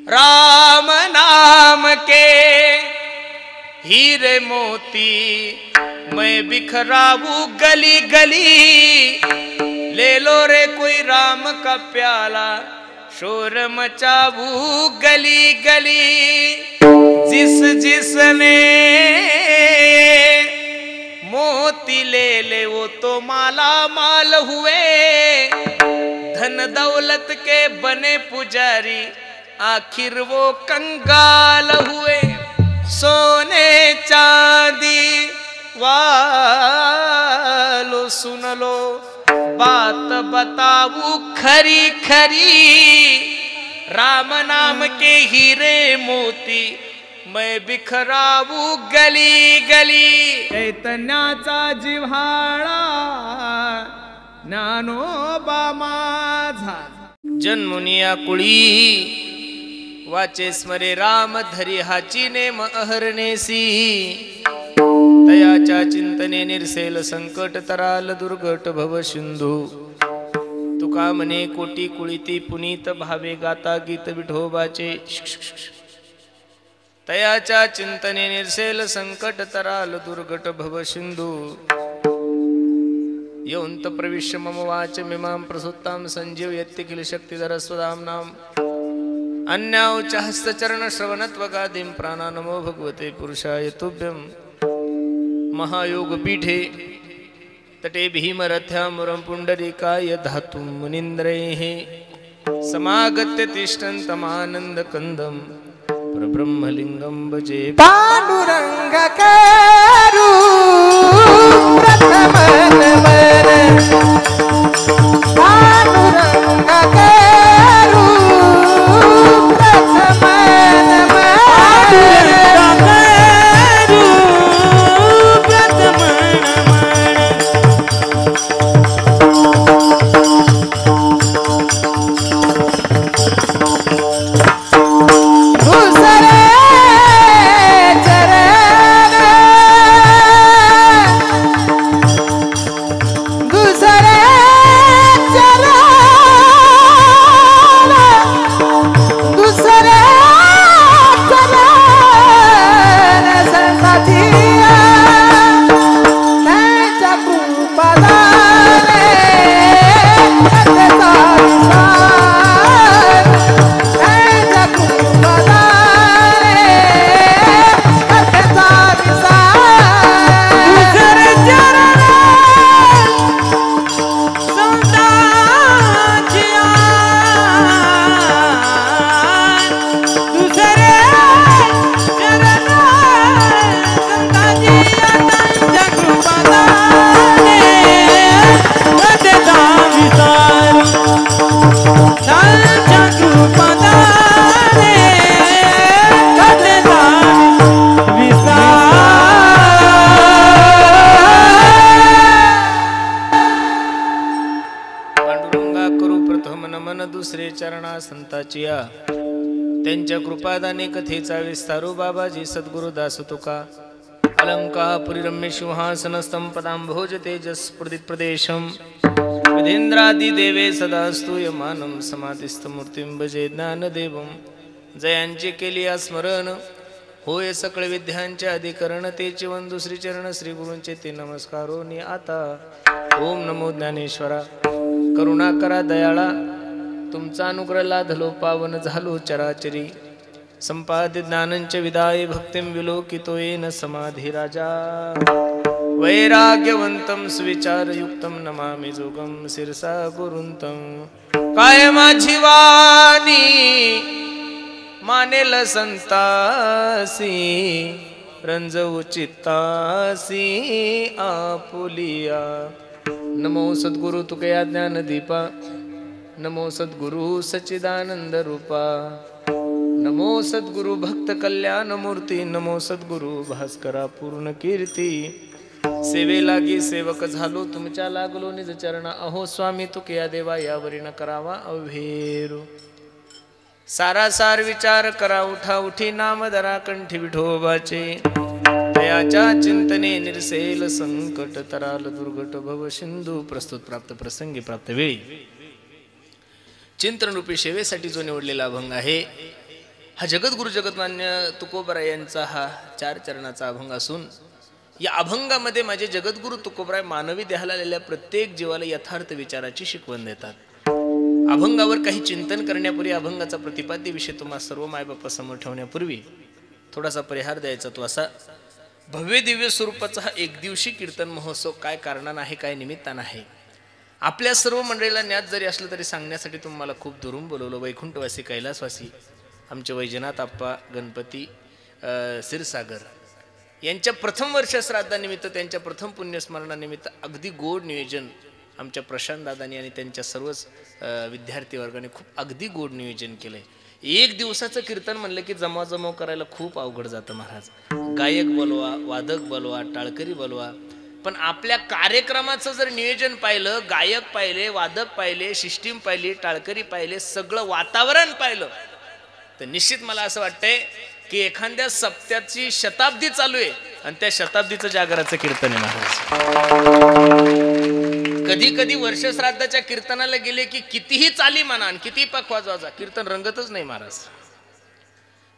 राम नाम के हीरे मोती मैं बिखराऊं गली गली, ले लो रे कोई राम का प्याला शोर मचाऊं गली गली। जिस जिसने मोती ले ले वो तो माला माल हुए, धन दौलत के बने पुजारी आखिर वो कंगाल हुए। सोने चांदी वालो सुन लो बात बताऊं खरी खरी, राम नाम के हीरे मोती मैं बिखराऊं गली गली। चैतन्याचा जिव्हाळा ज्ञानोबा माझा, जन्मुनिया कुळी वाचे स्मरे राम धरी हाची नेम अहर्नेसी। तयाच्या चिंतने निर्सेल संकट तराल दुर्गट भव सिंधू, तुका म्हणे कोटी कुळीती पुनीत भावे गाता गीत विठोबाचे। तयाच्या चिंतने निर्सेल संकट तराल दुर्गट भव सिंधू, यौंत प्रविश्य मम वाच मिमां प्रसुत्तां संजीव यत्किल शक्तिधर स्वदाम्नां। अन्याउच हस्तचरण श्रवणत्वगादिं प्राणा नमो भगवते पुरुषाय तुभ्यं। महायोग पीठे तटे भीमरथ्यामुरं पुंडरीकाय धातुं मुनीन्द्रैः, समागत्य तिष्ठन्तमानन्द कंदं परब्रह्मलिंगं भजे। पांडुरंग करू प्रथम नमन, पांडुरंग करू प्रथम नमन, पांडुरंग करू प्रथम संताचिया त्यांच्या कृपादाने कथेचा विस्तारू बाबाजी सद्गुरु दास तुका। अलंकापुरी रम्य सिंहासनस्थं पदांभोज तेजस्फुरित प्रदेशं, विधेंद्रादि देवे सदा स्तूयमानं समाधिस्थ मूर्तिं भजे ज्ञानदेवं। जयांचे केली स्मरण होय सकळ विद्यांचे अधिकरण, तेचे वंदू श्री चरण श्री गुरूंचे ते नमस्कारो नि आता। ओम नमो ज्ञानेश्वरा करुणा करा दयाळा, तुमचा अनुग्रह लाधलो पावन झालो चराचरी। संपादित ज्ञानंच विदाय भक्तिं विलोकितो येन समाधी राजा। वैराग्यवंतं सुविचारयुक्तं नमामि जोगं शिरसा गुरुंतं। काय माझी वाणी मानेल संतासी, रंजवू चित्तासी आपुलिया। नमो सद्गुरु तुकया ज्ञानदीपा, नमो सद्गुरु सच्चिदानंद रूपा, नमो सद्गुरु भक्त कल्याण मूर्ती, नमो सद्गुरु भास्करा पूर्ण कीर्ती। सेवे लागी सेवक झालो तुमच्या लागलो निज चरणा, अहो स्वामी तुकया देवा यावरी न करावा अव्हेरू। सारासार विचार करा उठा उठी नाम धरा कंठी विठोबाचे। तयाच्या चिंतने निर्सेल संकट तराल दुर्गट भव सिंधू। प्रस्तुत प्राप्त प्रसंगी प्राप्त वेळी चिंतन रूपी सेवेसाठी जो निवडलेला अभंग आहे हा जगद्गुरु जगतमान्य तुकोबराय यांचा हा 4 चरणाचा अभंग असून या अभंगामध्ये माझे जगद्गुरु तुकोबराय मानवी देहाला आलेल्या प्रत्येक जीवाला यथार्थ विचाराची शिकवण देतात. अभंगावर काही चिंतन करण्यापूर्वी अभंगाचा प्रतिपाद्य विषय तुम्हा सर्व मायबापासमोर ठेवण्यापूर्वी थोडासा परिहार द्यायचा तो असा. भव्य दिव्य स्वरूपाचा हा एक दिवशी कीर्तन महोत्सव काय कारणानं आहे, काय निमित्तानं आहे, आपल्या सर्व मंडळीला ज्ञात जरी असलं तरी सांगण्यासाठी तुम्हाला खूप दुरून बोलवलं. वैकुंठवासी कैलासवासी आमचे वैजनाथ आप्पा गणपती क्षीरसागर यांच्या प्रथम वर्ष श्राद्धानिमित्त, त्यांच्या प्रथम पुण्यस्मरणानिमित्त अगदी गोड नियोजन आमच्या प्रशांत दादांनी आणि त्यांच्या सर्वच विद्यार्थी वर्गाने खूप अगदी गोड नियोजन केलंय. एक दिवसाचं कीर्तन म्हणलं की जमाजमाव करायला खूप अवघड जातं महाराज. गायक बोलवा, वादक बोलवा, टाळकरी बोलवा, पण आपल्या कार्यक्रमाचं जर नियोजन पाहिलं, गायक पाहिले, वादक पाहिले, सिस्टीम पाहिली, टाळकरी पाहिले, सगळं वातावरण पाहिलं तर निश्चित मला असं वाटतंय की एखाद्या सप्त्याची शताब्दी चालू आहे आणि त्या शताब्दीचं जागराचं कीर्तन आहे महाराज. कधी कधी वर्षश्राद्धाच्या कीर्तनाला गेले की कितीही चाली म्हणा आणि कितीही पखवाज वाजा, कीर्तन रंगतच नाही महाराज.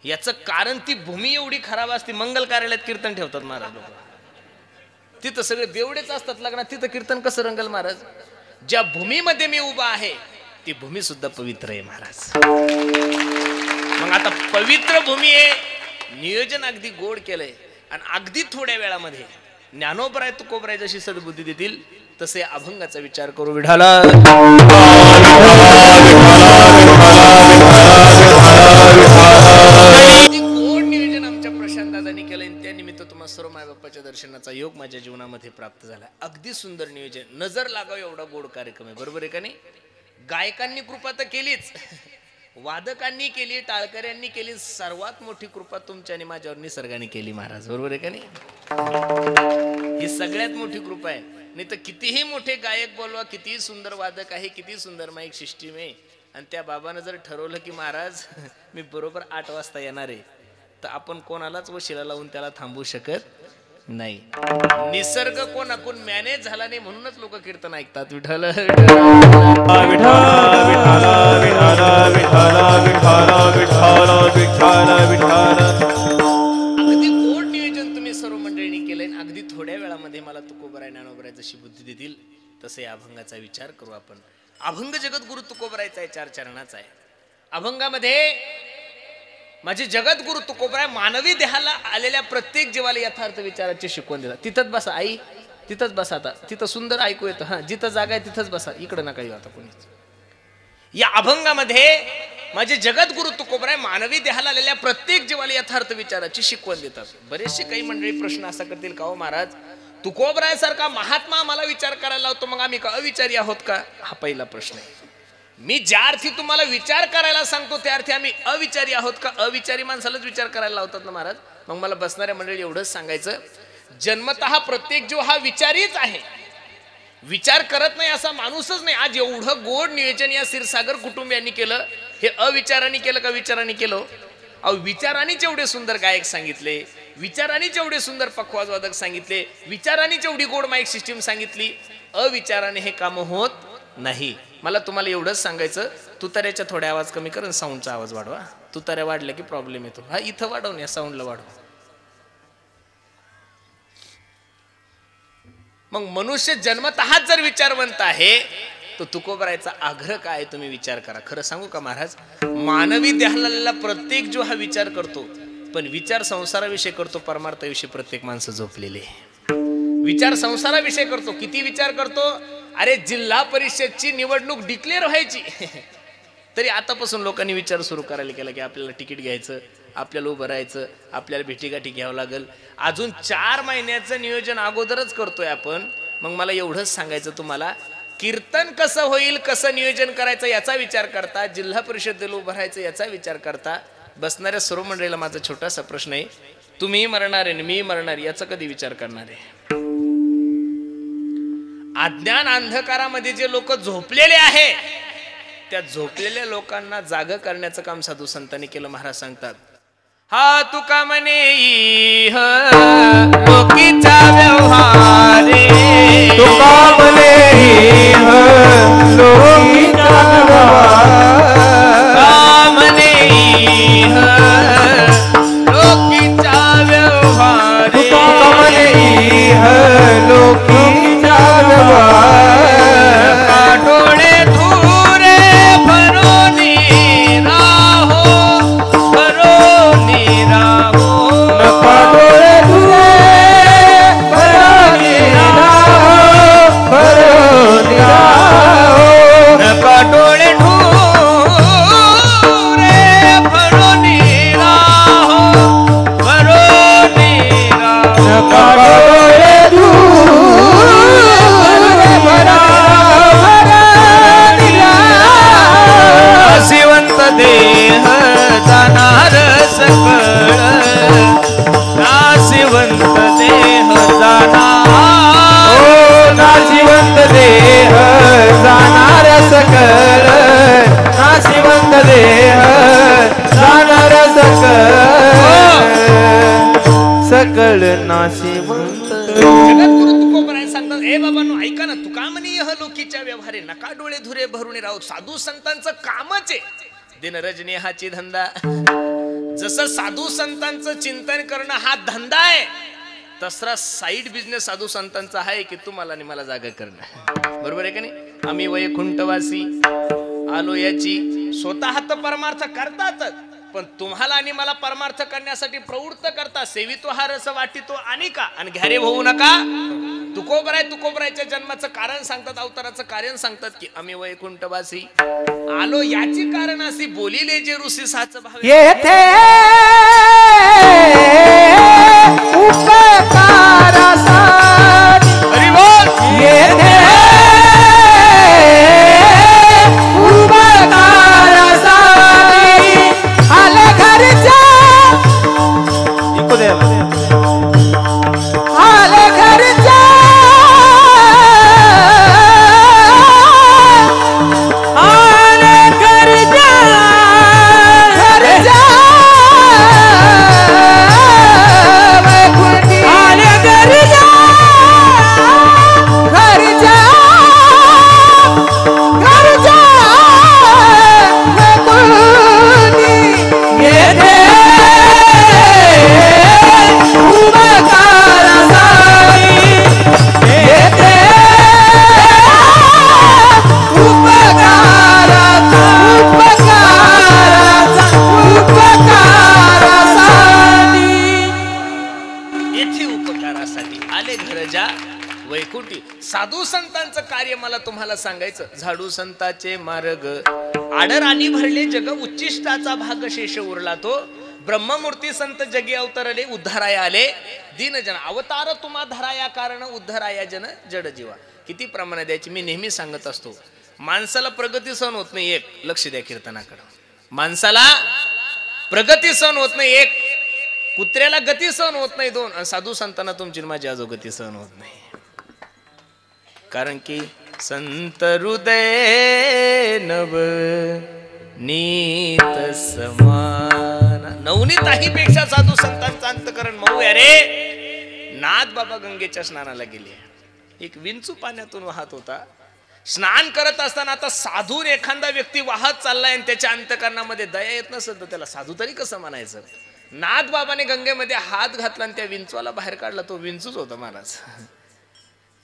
याचं कारण ती भूमी एवढी खराब असते. मंगल कार्यालयात कीर्तन ठेवतात महाराज लोक, तिथं सगळे बेवडेच असतात लग्नात, तिथं कीर्तन कसं रंगल महाराज. ज्या भूमीमध्ये मी उभा आहे ती भूमी सुद्धा पवित्र आहे महाराज. मग आता पवित्र भूमी आहे, नियोजन अगदी गोड केलंय आणि अगदी थोड्या वेळामध्ये ज्ञानोबराय तुकोबराय जशी सद्बुद्धी देतील तसे अभंगाचा विचार करू. विठाला गोड नियोजन आमच्या प्रशांत दादांनी केलंय. त्यानिमित्त तुम्हाला सर्व मायबाप्पाच्या दर्शनाचा योग माझ्या जीवनामध्ये प्राप्त झाला. अगदी सुंदर नियोजन, नजर लागावं एवढा गोड कार्यक्रम आहे. बरोबर आहे का नाही? गायकांनी कृपा तर केलीच, वादकांनी केली, टाळकऱ्यांनी केली, सर्वात मोठी कृपा तुमच्या आणि माझ्यावर निसर्गाने केली महाराज. बरोबर आहे का नाही? ही सगळ्यात मोठी कृपा आहे. नाही तर कितीही मोठे गायक बोलवा, कितीही सुंदर वादक आहे, किती सुंदर माईक सिस्टीम आहे, आणि त्या बाबानं जर ठरवलं की महाराज मी बरोबर 8 वाजता येणार आहे, तर आपण कोणालाच वशिला लावून त्याला थांबवू शकत नाही. निसर्ग कोणाकडून मॅनेज झाला नाही म्हणूनच लोक कीर्तन ऐकतात. विठ्ठल अगदी गोड नियोजन तुम्ही सर्व मंडळींनी केलंय. अगदी थोड्या वेळामध्ये मला तुकोबराय ज्ञानोबराय जशी बुद्धी देतील तसे अभंगाचा विचार करू आपण. अभंग जगद्गुरु तुकोबरायचा आहे, 4 चरणाचा आहे. अभंगामध्ये माझे जगद्गुरु तुकोबराय मानवी देहाला आलेल्या प्रत्येक जीवाला यथार्थ विचाराची शिकवण देतात. तिथंच बसा आई, तिथंच बसा. आता तिथं सुंदर ऐकू येतं. हा, जिथं जागा आहे तिथंच बसा, इकडं नका येऊ आता कोणीच. या अभंगामध्ये माझे जगद्गुरु तुकोबराय मानवी देहाला आलेल्या प्रत्येक जीवाला यथार्थ विचाराची शिकवण देतात. बरेचसे काही मंडळी प्रश्न असा करतील का हो महाराज, तुकोबराय सारखा महात्मा आम्हाला विचार करायला लावतो, मग आम्ही का अविचारी आहोत का? हा पहिला प्रश्न आहे. मी ज्या अर्थी तुम्हाला विचार करायला सांगतो त्या अर्थी आम्ही अविचारी आहोत का? अविचारी माणसालाच विचार करायला लावतात ना महाराज. मग मला बसणाऱ्या मंडळी एवढंच सांगायचं, जन्मतः प्रत्येक जीव हा विचारीच आहे. विचार करत नाही असा माणूसच नाही. आज एवढं गोड नियोजन या क्षीरसागर कुटुंबियांनी केलं, हे अविचाराने केलं का विचाराने केलं? अहो, विचारानेच एवढे सुंदर गायक सांगितले, विचारानेच एवढे सुंदर पखवाज वादक सांगितले, विचारानेच एवढी गोड माईक सिस्टीम सांगितली. अविचाराने हे काम होत नाही. मला तुम्हाला एवढंच सांगायचं, तुताऱ्याच्या थोड्या आवाज कमी कर, साऊंडचा आवाज वाढवा. तुताऱ्या वाढल्या की प्रॉब्लेम येतो. हा, इथं वाढवून या साऊंडला वाढवा. मग मनुष्य जन्मतःच जर विचारवंत आहे तो तुकोबरायचा आग्रह काय तुम्ही विचार करा. खरं सांगू का महाराज, मानवी देहाला प्रत्येक जो हा विचार करतो, पण विचार संसाराविषयी करतो, परमार्थाविषयी प्रत्येक माणसं झोपलेले. विचार संसाराविषयी करतो. किती विचार करतो? अरे, जिल्हा परिषदची निवडणूक डिक्लेअर व्हायची तरी आतापासून लोकांनी विचार सुरू करायला केला की आपल्याला तिकीट घ्यायचं, आपल्याला उभं राहायचं, आपल्याला भेटीगाठी घ्यावं लागेल. अजून 4 महिन्याचं नियोजन अगोदरच करतोय आपण. मग मला एवढंच सांगायचं तुम्हाला, कीर्तन कसं होईल, कसं नियोजन करायचं याचा विचार करता, जिल्हा परिषदेला उभं राहायचं याचा विचार करता. बसणाऱ्या सर्व मंडळीला माझा छोटासा प्रश्न आहे, तुम्ही मरणार आहे मी मरणार, याचा कधी विचार करणार आहे? अज्ञान अंधकारामध्ये जे लोक झोपलेले आहे त्या झोपलेल्या लोकांना जाग करण्याचं काम साधू संतांनी केलं. महाराज सांगतात, हा तुका म्हणे लोकीचा व्यवहार, तुका म्हणे लोकीचा व्यवहार, म्हणे सकळ नाशिवंत. जगद्गुरु तुकोबराय सांगतात, ए बाबांनो ऐका ना, तुका म्हणे यह लोकीच्या व्यवहारे नका डोळे धुरे भरून राहू. साधू संतांचं कामच आहे दिन रजनी हाची धंदा. जसं साधू संतांचं चिंतन करणं हा धंदा आहे, तसरा साईड बिझनेस साधू संतांचा आहे की तुम्हाला आणि मला जागा करणं. बरोबर आहे का नाही? आम्ही वैकुंठवासी आलो याची स्वतः तर परमार्थ करतातच, पण तुम्हाला आणि मला परमार्थ करण्यासाठी प्रवृत्त करता. सेवितो हा रस वाटितो आणि का आणि घ्यारे होऊ नका. तुकोबरायच्या जन्माचं कारण सांगतात, अवताराचं कारण सांगतात की आम्ही वैकुंठवासी आलो याची कारण अशी बोलिले जे ऋषी साच भाव येथे उपकारासाठी. हरी बोल. येथे उपकारासाठी आले घरच्या, आले घरच्या, आले घरच्या, घरच्या वैकुंठी, आले घरच्या, घरच्या, घरच्या वैकुंठी. येथे उपकारासाठी, येथे उपकाराचा, उपकारासाठी. येथे उपकारासाठी आले घरजा वैकुंठी. साधू संतांचं कार्य मला तुम्हाला सांगायचं. झाडू संताचे मार्ग आडराणी भरले जग, उच्चिष्टाचा भाग शेष उरला तो. ब्रह्ममूर्ती संत जगी अवतरले, उद्धाराया आले दीनजन. अवतार तुम्हा धराया कारण उद्धाराया जन जड जीवा. किती प्रमाणात द्यायची मी नेहमी सांगत असतो. माणसाला प्रगती सहन होत नाही एक, लक्ष द्या कीर्तनाकडे. माणसाला प्रगती सहन होत नाही एक, कुत्र्याला गती सहन होत नाही दोन, आणि साधू संतांना तुमची माझी आजो गती सहन होत नाही. कारण की संत हृदय नव नीत समान. नवनीताही पेक्षा साधू संतांचं अंतकरण मऊ आहे रे. नाथ बाबा गंगेच्या स्नानाला गेले, एक विंचू पाण्यातून वाहत होता. स्नान करत असताना आता साधून एखादा व्यक्ती वाहत चाललाय आणि त्याच्या अंतकरणामध्ये दया येत नसेल तर त्याला साधू तरी कसं म्हणायचं. नाथ बाबाने गंगेमध्ये हात घातला आणि त्या विंचूला बाहेर काढला. तो विंचूच होता महाराज.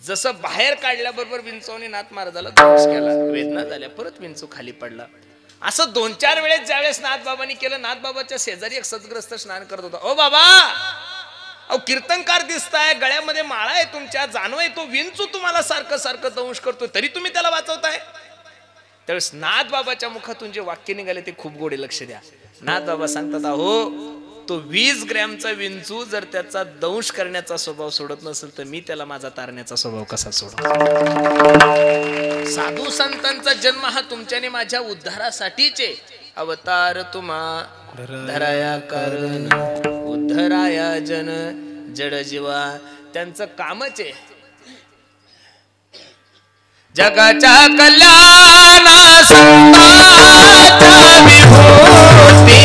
जसं बाहेर काढल्याबरोबर विंचूने नाथ महाराजाला ध्वंस केला, वेदना झाल्या, परत विंचू खाली पडला. असं 2-4 वेळेस ज्यावेळेस नाथ बाबांनी केलं, नाथ बाबाच्या शेजारी एक सद्ग्रस्त स्नान करत होता. ओ बाबा, अहो कीर्तनकार दिसताय, गळ्यामध्ये माळा आहे तुमच्या, जाणवाय तो विंचू तुम्हाला सारखं सारखं दंश करतोय, तरी तुम्ही त्याला वाचवताय. त्यावेळेस नाथ बाबाच्या मुखातून जे वाक्य निघाले ते खूप गोडे. लक्ष द्या. नाथ बाबा सांगतात, अहो तो 20 ग्रॅमचा विंचू जर त्याचा दंश करण्याचा स्वभाव सोडत नसेल तर मी त्याला माझा तारण्याचा स्वभाव कसा सोडतो. साधू संतांचा जन्म हा तुमच्याने माझ्या उद्धारासाठीचे. अवतार तुम्हा धराया कारण उद्धराया जन जड जीवा. त्यांचं कामच आहे जगाच्या कल्याणा संतांच्या विभूती.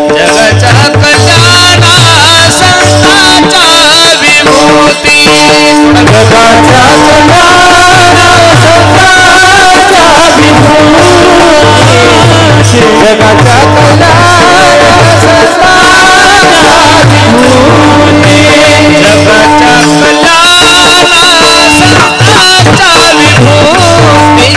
जगाच्या कल्याणा संतांच्या विभूती. जगाच्या कल्याणा संतांच्या विभूती. जगाच्या कल्याणा संतांच्या विभूती. जगाच्या कल्याणा संतांच्या विभूती.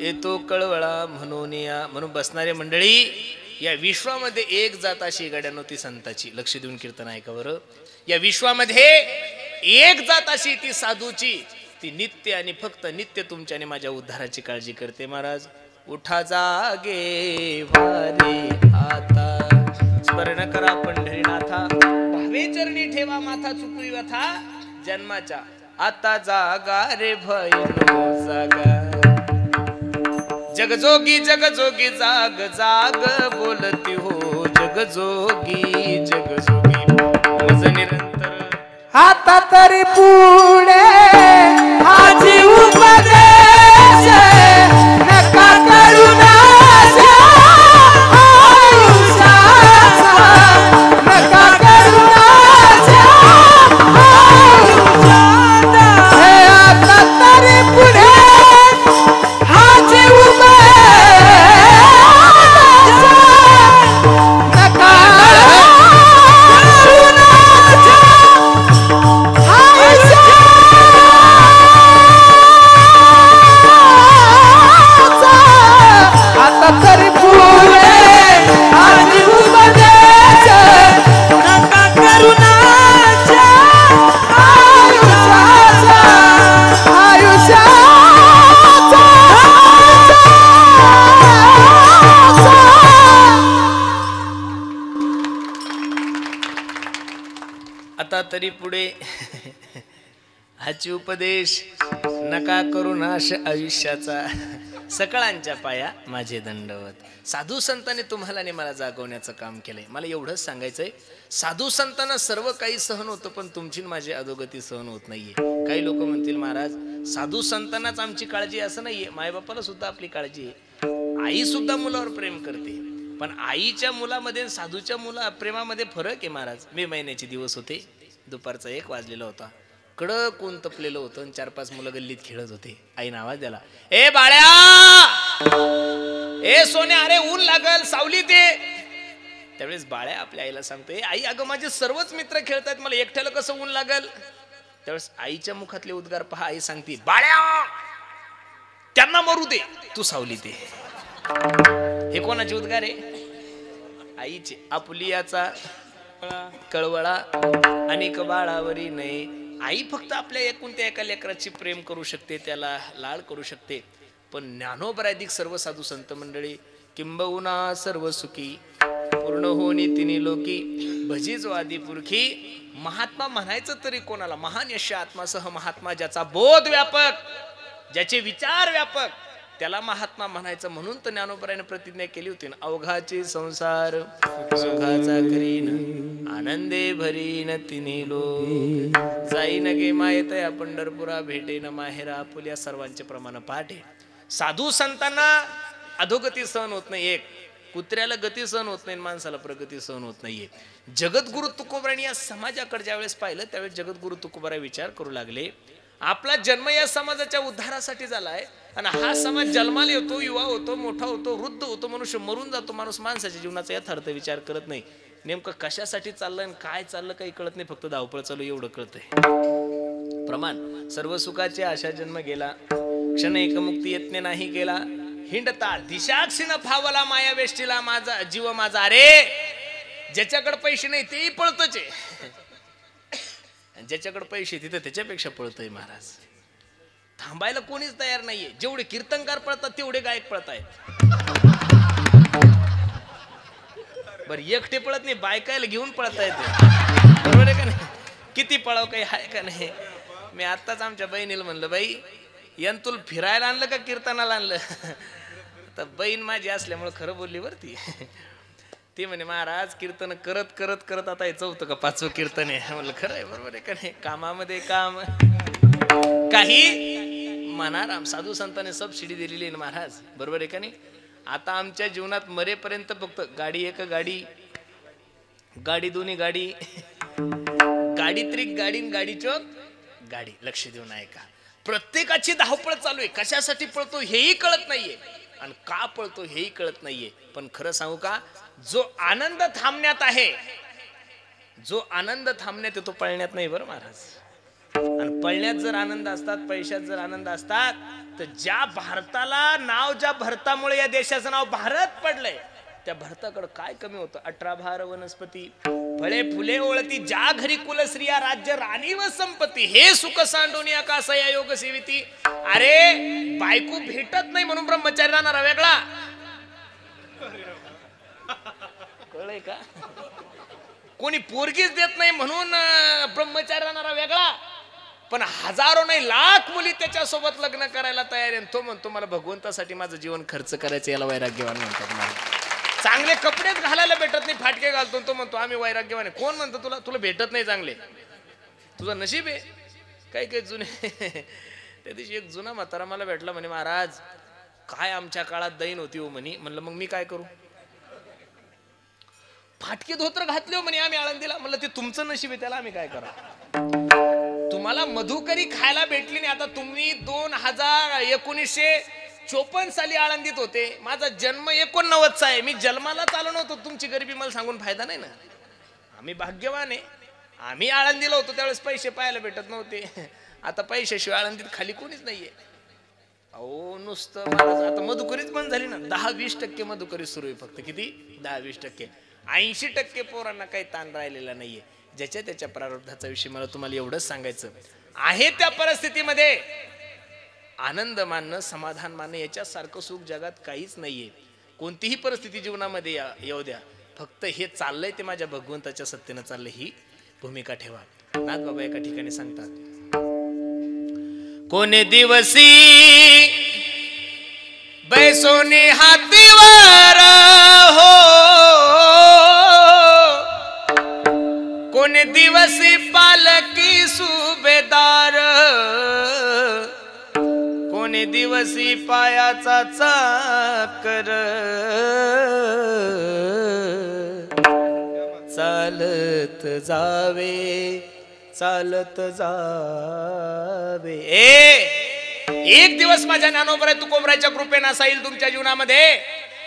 येतो कळवळा म्हणून या. म्हणून बसणारे मंडळी, या विश्वामध्ये एक जात अशी गाड्यानो ती संताची. लक्ष देऊन कीर्तन ऐका बरं. या विश्वामध्ये एक जात अशी ती साधूची, ती नित्य आणि फक्त नित्य तुमच्या आणि माझ्या उद्धाराची काळजी करते. महाराज उठा जागे वारे आता, स्मरण करा पंढरीनाथा, भावे चरणी ठेवा माथा, चुकवी व्यथा जन्माच्या, आता जागा रे भयनो जागा. जगजोगी जगजोगी जाग जाग बोलती हो, जगजोगी जगजोगी मज निरंतर. आता तरी पुढे हा जीव उपदेश, नका करू नाशा आयुष्याचा, नका करू नाशा आयुष्याचा. हे आता तरी पुढे हा जीव उपदेश, नका करू नाशा. आता तरी पुढे आजी उपदेश, नका करू नाशा आयुष्याचा, आयुष्याचा. आता तरी पुढे हाची उपदेश, नका करू नाश आयुष्याचा. सकळांच्या पाया माझे दंडवत. साधू संतांनी तुम्हाला आणि मला जागवण्याचं काम केलंय. मला एवढंच सांगायचंय, साधू संतांना सर्व काही सहन होतं, पण तुमची माझी अधोगती सहन होत नाहीये. काही लोक म्हणतील महाराज साधू संतांनाच आमची काळजी, असं नाहीये. मायबापाला सुद्धा आपली काळजी आहे. आई सुद्धा मुलावर प्रेम करते, पण आईच्या मुलामध्ये साधूच्या प्रेमामध्ये फरक आहे महाराज. मे महिन्याचे दिवस होते, दुपारचा 1 वाजलेला होता, कडक ऊन तपलेलं होतं आणि 4-5 मुलं गल्लीत खेळत होते. आईने आवाज दिला, ए बाळ्या, ए सोन्या, अरे ऊन लागल, सावली ते. त्यावेळेस बाळ्या आपल्या आईला सांगतोय, आई अगं माझे सर्वच मित्र खेळतात, मला एकट्याला कसं ऊन लागल. त्यावेळेस आईच्या मुखातले उद्गार पहा. आई सांगते, बाळ्या त्यांना मरू दे, तू सावली ते. हे कोणाचे उद्गार आहे? आईचे. आपुलियाचा कळवळा अनेक बाळावरी नाही. आई फक्त आपल्या एकुलत्या एका लेकराची प्रेम करू शकते, त्याला लाड करू शकते. पण ज्ञानोबराधिक सर्व साधू संत मंडळी, किंबहुना सर्व सुखी पूर्ण होणी तिन्ही लोकी, भजीज आदी पुरखी. महात्मा म्हणायचं तरी कोणाला? महान यश आत्मासह महात्मा, ज्याचा बोध व्यापक, ज्याचे विचार व्यापक, त्याला महात्मा म्हणायचं. म्हणून तर ज्ञानोबराने प्रतिज्ञा केली होती ना, अवघाचे संसार सुखाचा करीन, आनंदे भरीन तिन्ही लोक, जाईन गे मायेत या पंढरपुरा, भेटेन माहेरा आपुल्या. सर्वांचे प्रमाण पाठ आहे. साधू संतांना अधोगती सहन होत नाही. एक कुत्र्याला गती सहन होत नाही, माणसाला प्रगती सहन होत नाहीये. जगद्गुरु तुकोबारांनी या समाजाकडे ज्यावेळेस पाहिलं, त्यावेळेस जगद्गुरु तुकोबारा विचार करू लागले, आपला जन्म या समाजाच्या उद्धारासाठी झालाय, आणि हा समाज जन्माला येतो, युवा होतो, मोठा होतो, वृद्ध होतो, मनुष्य मरून जातो. माणूस माणसाच्या जीवनाचा यथार्थ विचार करत नाही. नेमकं कशासाठी चाललंय, काय चाललं काही कळत नाही. फक्त धावपळ चालू एवढं कळतंय. प्रमाण सर्व सुखाचे आशा जन्म गेला, क्षण एक मुक्ती यत्न नाही केला. हिंडता दिशाक्षीनं फावला माया वेष्टीला, माझा जीव माझा. अरे ज्याच्याकडे पैसे नाही तेही पळतच आहे, ज्याच्याकडे पैसे तिथं त्याच्यापेक्षा पळतोय. महाराज थांबायला कोणीच तयार नाहीये. जेवढे कीर्तनकार पळतात तेवढे गायक पळतायत. बर एकटे पळत नाही, बायकायला घेऊन पळतायत. बरोबर आहे का नाही? किती पळाव काही आहे का नाही? मी आत्ताच आमच्या बहिणीला म्हणलं, बाई यान तुला फिरायला आणलं का कीर्तनाला आणलं? तर बहीण माझी असल्यामुळे खरं बोलली बरं ती. ती म्हणे महाराज कीर्तन करत करत करत आता हे 4th का 5वं कीर्तन आहे. म्हणलं खरं आहे, बरोबर आहे का नाही? कामामध्ये काम काही मनाराम. साधू संतांनी सबसिडी दिलेली आहे महाराज, बरोबर आहे का नाही? आता आमच्या जीवनात मरेपर्यंत फक्त गाडी एक गाडी, गाडी दोन्ही गाडी, गाडी त्रिक गाडी, गाडी चोक गाडी. लक्ष देऊन ऐका. प्रत्येकाची धावपळ चालू आहे. कशासाठी पळतो हेही कळत नाहीये, आणि का पळतो हेही कळत नाहीये. पण खरं सांगू का, जो आनंद थांबण्यात आहे, जो आनंद थांबण्यात येतो पळण्यात नाही. बरं महाराज, आणि पळण्यात जर आनंद असतात, पैशात जर आनंद असतात, तर ज्या भारताला नाव, ज्या भरतामुळे या देशाचं नाव भारत पडलंय, त्या भरताकडे काय कमी होतं? 18 भार वनस्पती, फळे फुले ओळती, ज्या घरी कुलस्त्रिया राज्य राणी व संपत्ती, हे सुख सांडून या कासा या योग सेविती. अरे बायको भेटत नाही म्हणून ब्रह्मचारी राहणारा वेगळा, कळलंय का? कोणी पोरगीच देत नाही म्हणून ब्रह्मचारी राहणारा वेगळा, पण हजारो नाही लाख मुली त्याच्या सोबत लग्न करायला तयार आहे. तो म्हणतो मला भगवंतासाठी माझं जीवन खर्च करायचं, याला वैराग्यवान म्हणतात. चांगले कपडेच घालायला भेटत नाही, फाटके घालतो. तो म्हणतो आम्ही वैराग्यवान आहे. कोण म्हणतो तुला? तुला भेटत नाही चांगले, तुझं नशीब आहे. काही काही जुने त्या दिवशी एक जुना म्हातारा मला भेटला, म्हणे महाराज काय आमच्या काळात दैन होती हो म्हणे. म्हणलं मग मी काय करू? फाटके धोत्र घातले हो म्हणे आम्ही आळंदीला. म्हणलं ते तुमचं नशीब आहे, त्याला आम्ही काय करा? तुम्हाला मधुकरी खायला भेटली नाही. आता तुम्ही 1954 साली आळंदीत होते, माझा जन्म 89चा आहे. मी जन्माला चालू नव्हतो, तुमची गरिबी मला सांगून फायदा नाही ना. आम्ही भाग्यवान आहे, आम्ही आळंदीला होतो त्यावेळेस पैसे पाहायला भेटत नव्हते. आता पैशाशिवाय आळंदीत खाली कोणीच नाहीये. अहो नुसतं महाराज आता मधुकरीच बंद झाली ना. 10-20% मधुकरी सुरू आहे फक्त. किती? 10-20%. 80% पोरांना काही ताण राहिलेला नाहीये. ज्याच्या त्याच्या प्रारब्धाचा विषय. मला तुम्हाला एवढंच सांगायचं आहे, त्या परिस्थितीमध्ये आनंद मानणं, समाधान मानणं याच्यासारखं सुख जगात काहीच नाहीये. कोणतीही परिस्थिती जीवनामध्ये येऊ द्या, फक्त हे चाललंय ते माझ्या भगवंताच्या सत्तेनं चाललंय, ही भूमिका ठेवा. नाथ बाबा एका ठिकाणी सांगतात, कोणे दिवसी बैसोनी हातीवर हो, कोणे दिवसी पालकी सुभेदार, कोणे दिवसी पायाचा चाकर, चालत जावे चालत जावे. एक दिवस माझ्या ज्ञानोबराय तुकोबरायच्या कृपेने असा येईल तुमच्या जीवनामध्ये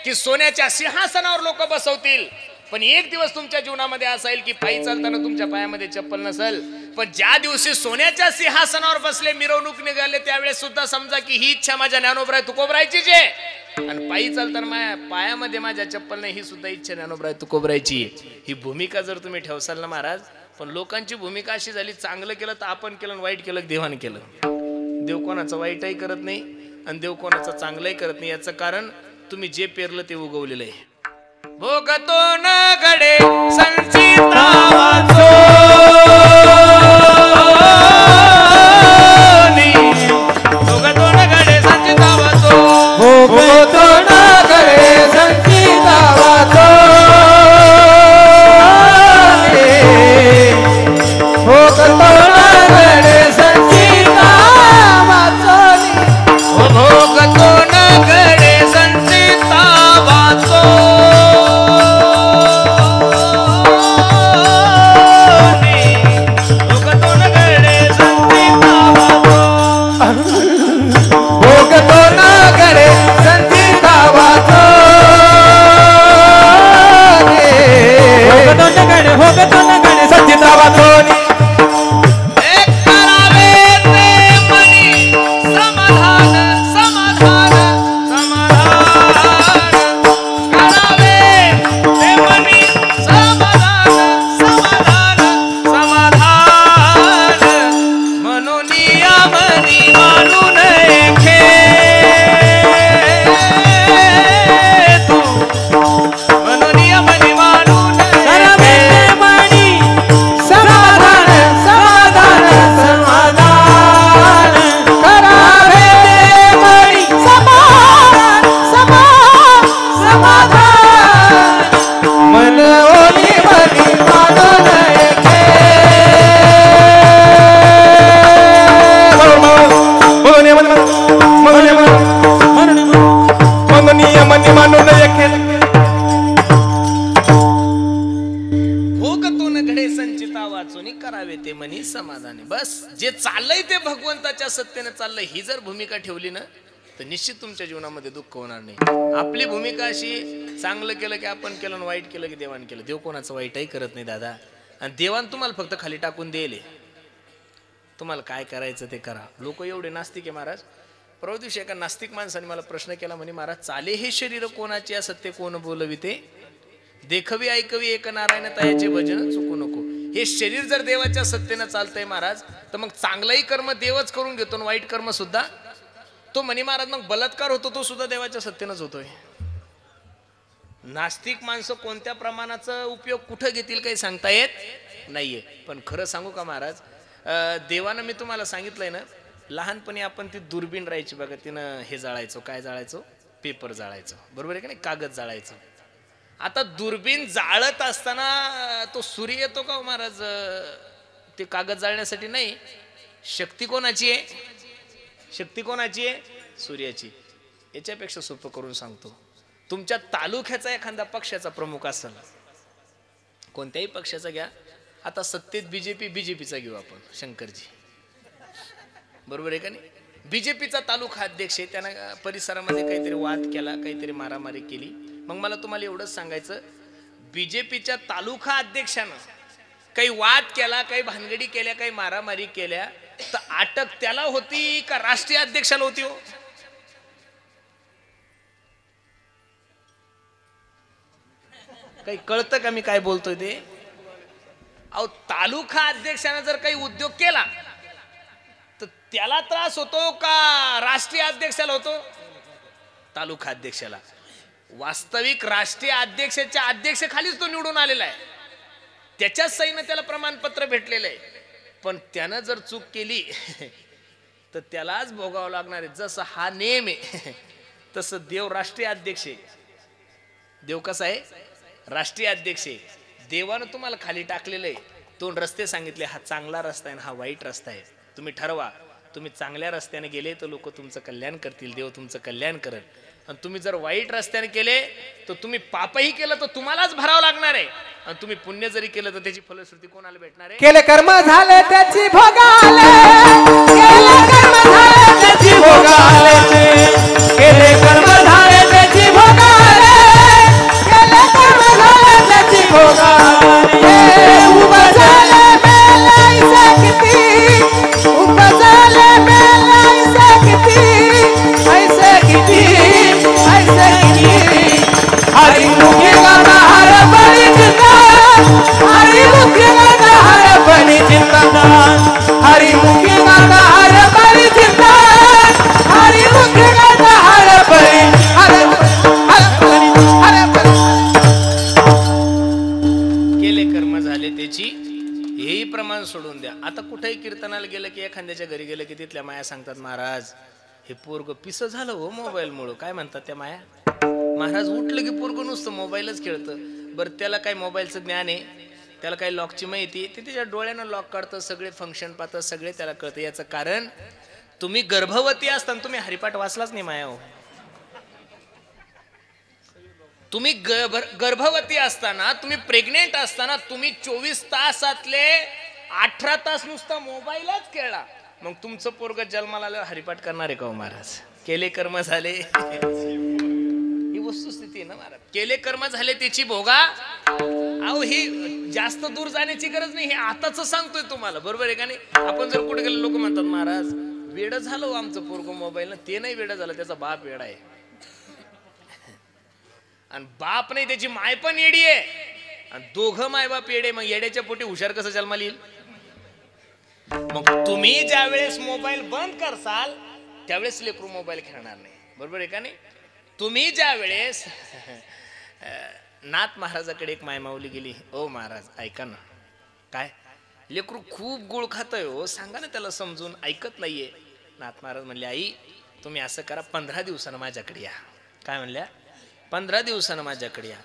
की सोन्याच्या सिंहासनावर लोक बसवतील. पण एक दिवस तुमच्या जीवनामध्ये असा येईल की पायी चालताना तुमच्या पायामध्ये चप्पल नसेल. पण ज्या दिवशी सोन्याच्या सिंहासनावर बसले, मिरवणूक निघाले, त्यावेळेस सुद्धा समजा की ही इच्छा माझ्या ज्ञानोबराय तुकोबरायचीच आहे. आणि पायी चालताना माझ्या पायामध्ये माझ्या चप्पल नाही, ही सुद्धा इच्छा ज्ञानोबराय तुकोबरायची. ही भूमिका जर तुम्ही ठेवसाल ना महाराज. पण लोकांची भूमिका अशी झाली, चांगलं केलं तर आपण केलं, वाईट केलं देवाने केलं. देव कोणाचं वाईटही करत नाही आणि देव कोणाचं चांगलंही करत नाही. याचं कारण तुम्ही जे पेरलं ते उगवलेलं आहे. भोगतो न गडे संचिता वाचो, भोगतो न गडे संचिता वाचो, भोगतो न गडे संचिता वाचो, भोगतो न गडे संचिता वाचो, भोगतो न गडे संचिता वाचो, भोगतो न गडे संचिता वाचो, भोगतो न गडे संचिता वाचो, भोगतो न गडे संचिता वाचो. बस जे चाललंय ते भगवंताच्या सत्तेने चाललंय, ही जर भूमिका ठेवली ना तर निश्चित तुमच्या जीवनामध्ये दुःख होणार नाही. आपली भूमिका अशी, चांगलं केलं की आपण केलं, वाईट केलं की देवान केलं. देव कोणाचं वाईटही करत नाही दादा. आणि देवान तुम्हाला फक्त खाली टाकून देईल. तुम्हाला काय करायचं ते करा. लोक एवढे नास्तिक आहे महाराज. परवा दिवशी एका नास्तिक माणसाने मला प्रश्न केला, म्हणे महाराज चाले हे शरीर कोणाचे असत्य कोण बोलविते, देखवी ऐकवी एक नारायण तयाचे भजन चुकू नको. हे शरीर जर देवाच्या सत्तेनं चालतंय महाराज, तर मग चांगलाही कर्म देवच करून घेतो आणि वाईट कर्म सुद्धा तो. म्हणे महाराज मग बलात्कार होतो तो सुद्धा देवाच्या सत्तेनंच होतोय. नास्तिक माणसं कोणत्या प्रमाणाचा उपयोग कुठं घेतील काही सांगता येत नाहीये. पण खरं सांगू का महाराज, देवानं मी तुम्हाला सांगितलंय ना, लहानपणी आपण ती दुर्बीण राहायची बघा, तिनं हे जाळायचो, काय जाळायचो, पेपर जाळायचो, बरोबर आहे का नाही, कागद जाळायचो. आता दुर्बीण जाळत असताना तो सूर्य येतो का महाराज, ते कागद जाळण्यासाठी नाही. शक्ती कोणाची आहे, शक्ती कोणाची आहे, सूर्याची. याच्यापेक्षा सोपं करून सांगतो, तुमच्या तालुक्याचा एखादा पक्षाचा प्रमुख असेल, कोणत्याही पक्षाचा घ्या, आता सत्तेत बीजेपीचा घेऊ आपण, शंकरजी, बरोबर आहे का नाही. बीजेपीचा तालुका अध्यक्ष आहे, त्यानं परिसरामध्ये काहीतरी वाद केला, काहीतरी मारामारी केली. मग मला तुम्हाला एवढंच सांगायचं, बीजेपीच्या तालुका अध्यक्षानं काही वाद केला, काही भानगडी केल्या, काही मारामारी केल्या, तर अटक त्याला होती का राष्ट्रीय अध्यक्षाला होती हो? काही कळतं का मी काय बोलतोय ते? अहो, तालुका अध्यक्षानं जर काही उद्योग केला तर त्याला त्रास होतो का राष्ट्रीय अध्यक्षाला होतो? तालुका अध्यक्षाला. वास्तविक राष्ट्रीय अध्यक्षाच्या अध्यक्षाखालीच तो निवडून आलेला आहे, त्याच्याच सहीनं त्याला प्रमाणपत्र भेटलेलं आहे. पण त्यानं जर चूक केली तर त्यालाच भोगावं लागणार आहे. जसं हा नेम आहे तसं देव राष्ट्रीय अध्यक्ष आहे. देव कसा आहे, राष्ट्रीय अध्यक्ष आहे. देवानं तुम्हाला खाली टाकलेलं आहे, दोन रस्ते सांगितले, हा चांगला रस्ता आहे हा वाईट रस्ता आहे, तुम्ही ठरवा. तुम्ही चांगल्या रस्त्याने गेले तर लोक तुमचं कल्याण करतील, देव तुमचं कल्याण करेल. आणि तुम्ही जर वाईट रस्त्याने केले तर तुम्ही पापही केलं तर तुम्हालाच भरावं लागणार आहे, आणि तुम्ही पुण्य जरी केलं तर त्याची फलश्रुती कोणाला भेटणार आहे? केले कर्म झाले त्याची भोगाले, केले कर्म झाले त्याची भोगाले, केले कर्म झाले त्याची भोगाले, केले कर्म झाले त्याची भोगाले. उभं झाले बेलाईचा किती, उभं झाले बेलाईचा किती, ऐसे किती, ऐसे किती. हरिमुखी गाता हर बळी जिंदाबाद, हरिमुखी गाता हर बळी जिंदाबाद, हरिमुखी गाता हर बळी जिंदाबाद, हरिमुखी गाता हर बळी, हर बळी, हर बळी. केले कर्म झाले त्याची, हेही प्रमाण सोडून द्या. आता कुठेही कीर्तनाला गेलं की एखाद्याच्या घरी गेलं की तिथल्या माया सांगतात, महाराज हे पोरग पिसं झालं हो मोबाईलमुळं. काय म्हणतात त्या माया? महाराज उठलं की पोरग नुसतं मोबाईलच खेळतं. बरं त्याला काय मोबाईलचं ज्ञान आहे, त्याला काही लॉकची माहिती, ते त्याच्या डोळ्यानं लॉक काढतं, सगळे फंक्शन पाहतं, सगळे त्याला कळतं. याचं कारण तुम्ही गर्भवती असताना तुम्ही हरिपाठ वाचलाच नाही माया हो. तुम्ही गर्भवती असताना, तुम्ही प्रेग्नेंट असताना तुम्ही 24 तासातले 18 तास नुसता मोबाईलच खेळला. मग तुमचं पोरग जन्माला आल्यावर हरिपाठ करणार आहे का हो महाराज? केले कर्म झाले, ही वस्तुस्थिती आहे ना महाराज. केले कर्म झाले त्याची भोगा. अहो ही जास्त दूर जाण्याची गरज नाही, हे आताच सांगतोय तुम्हाला, बरोबर आहे का नाही. आपण जर कुठे गेलो लोक म्हणतात, महाराज वेड झालं आमचं पोरग मोबाईल. ते नाही वेड झालं, त्याचा बाप वेडा आहे. आणि बाप नाही, त्याची माय पण येडी आहे, आणि दोघं माय बाप येडे. मग येड्याच्या पोटी हुशार कसं जन्माला येईल? मग तुम्ही ज्या वेळेस मोबाईल बंद करसाल त्यावेळेस लेकरू मोबाईल खेळणार नाही, बरोबर आहे का नाही. तुम्ही ज्या वेळेस नाथ महाराजाकडे एक मायमाऊली गेली, ओ महाराज ऐका ना, काय लेकरू खूप गुळ खातोय हो, सांगा ना त्याला समजून, ऐकत नाहीये. नाथ महाराज म्हणले, आई तुम्ही असं करा, 15 दिवसानं माझ्याकडे या. काय म्हणल्या? 15 दिवसानं माझ्याकडे या.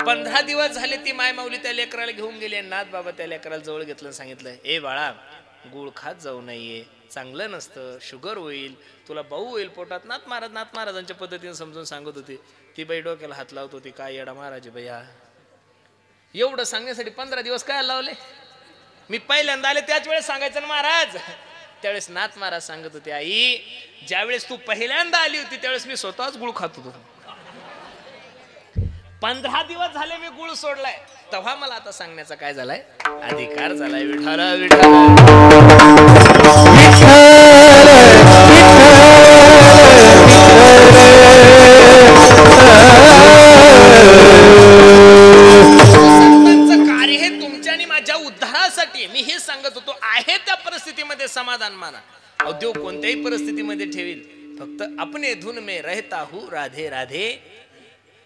15 दिवस झाले ती मायमाऊली त्या लेकराला घेऊन गेली. नाथ बाबा त्या लेकराला जवळ घेतलं, सांगितलं, ए बाळा गुळ खात जाऊ नये, चांगलं नसतं, शुगर होईल, तुला भाऊ होईल पोटात. नाथ महाराजांच्या पद्धतीने समजून सांगत होती. ती बाई डोक्याला हात लावत होती, काय येडा महाराज भैया, एवढं सांगण्यासाठी 15 दिवस काय लावले? मी पहिल्यांदा आले त्याच वेळेस सांगायचं ना महाराज. त्यावेळेस नाथ महाराज सांगत होते, आई ज्यावेळेस तू पहिल्यांदा आली होती त्यावेळेस मी स्वतःच गुळ खात होतो, 15 दिवस झाले मी गुळ सोडलाय, तेव्हा मला आता सांगण्याचा काय झालाय अधिकार झालाय. विठाल विठाल कार्य हे तुमच्या आणि माझ्या उद्धारासाठी. मी हे सांगत होतो, आहे त्या परिस्थितीमध्ये समाधान माना. देव कोणत्याही परिस्थितीमध्ये ठेवील, फक्त अपने धुन में रहता हूं राधे राधे.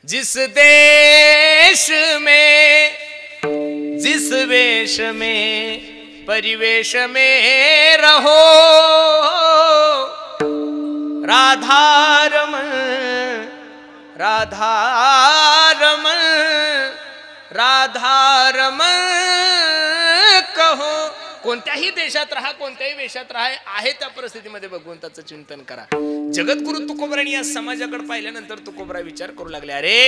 जिस देश में जिस वेश में परिवेश में रहो, राधारमण राधारमण राधारमण कहो. कोणत्याही देशात राहा, कोणत्याही वेशात राहा, आहे त्या परिस्थितीमध्ये भगवंताचं चिंतन करा. जगद्गुरु तुकोबरांनी या समाजाकडे पाहिल्यानंतर तुकोबरा विचार करू लागले, अरे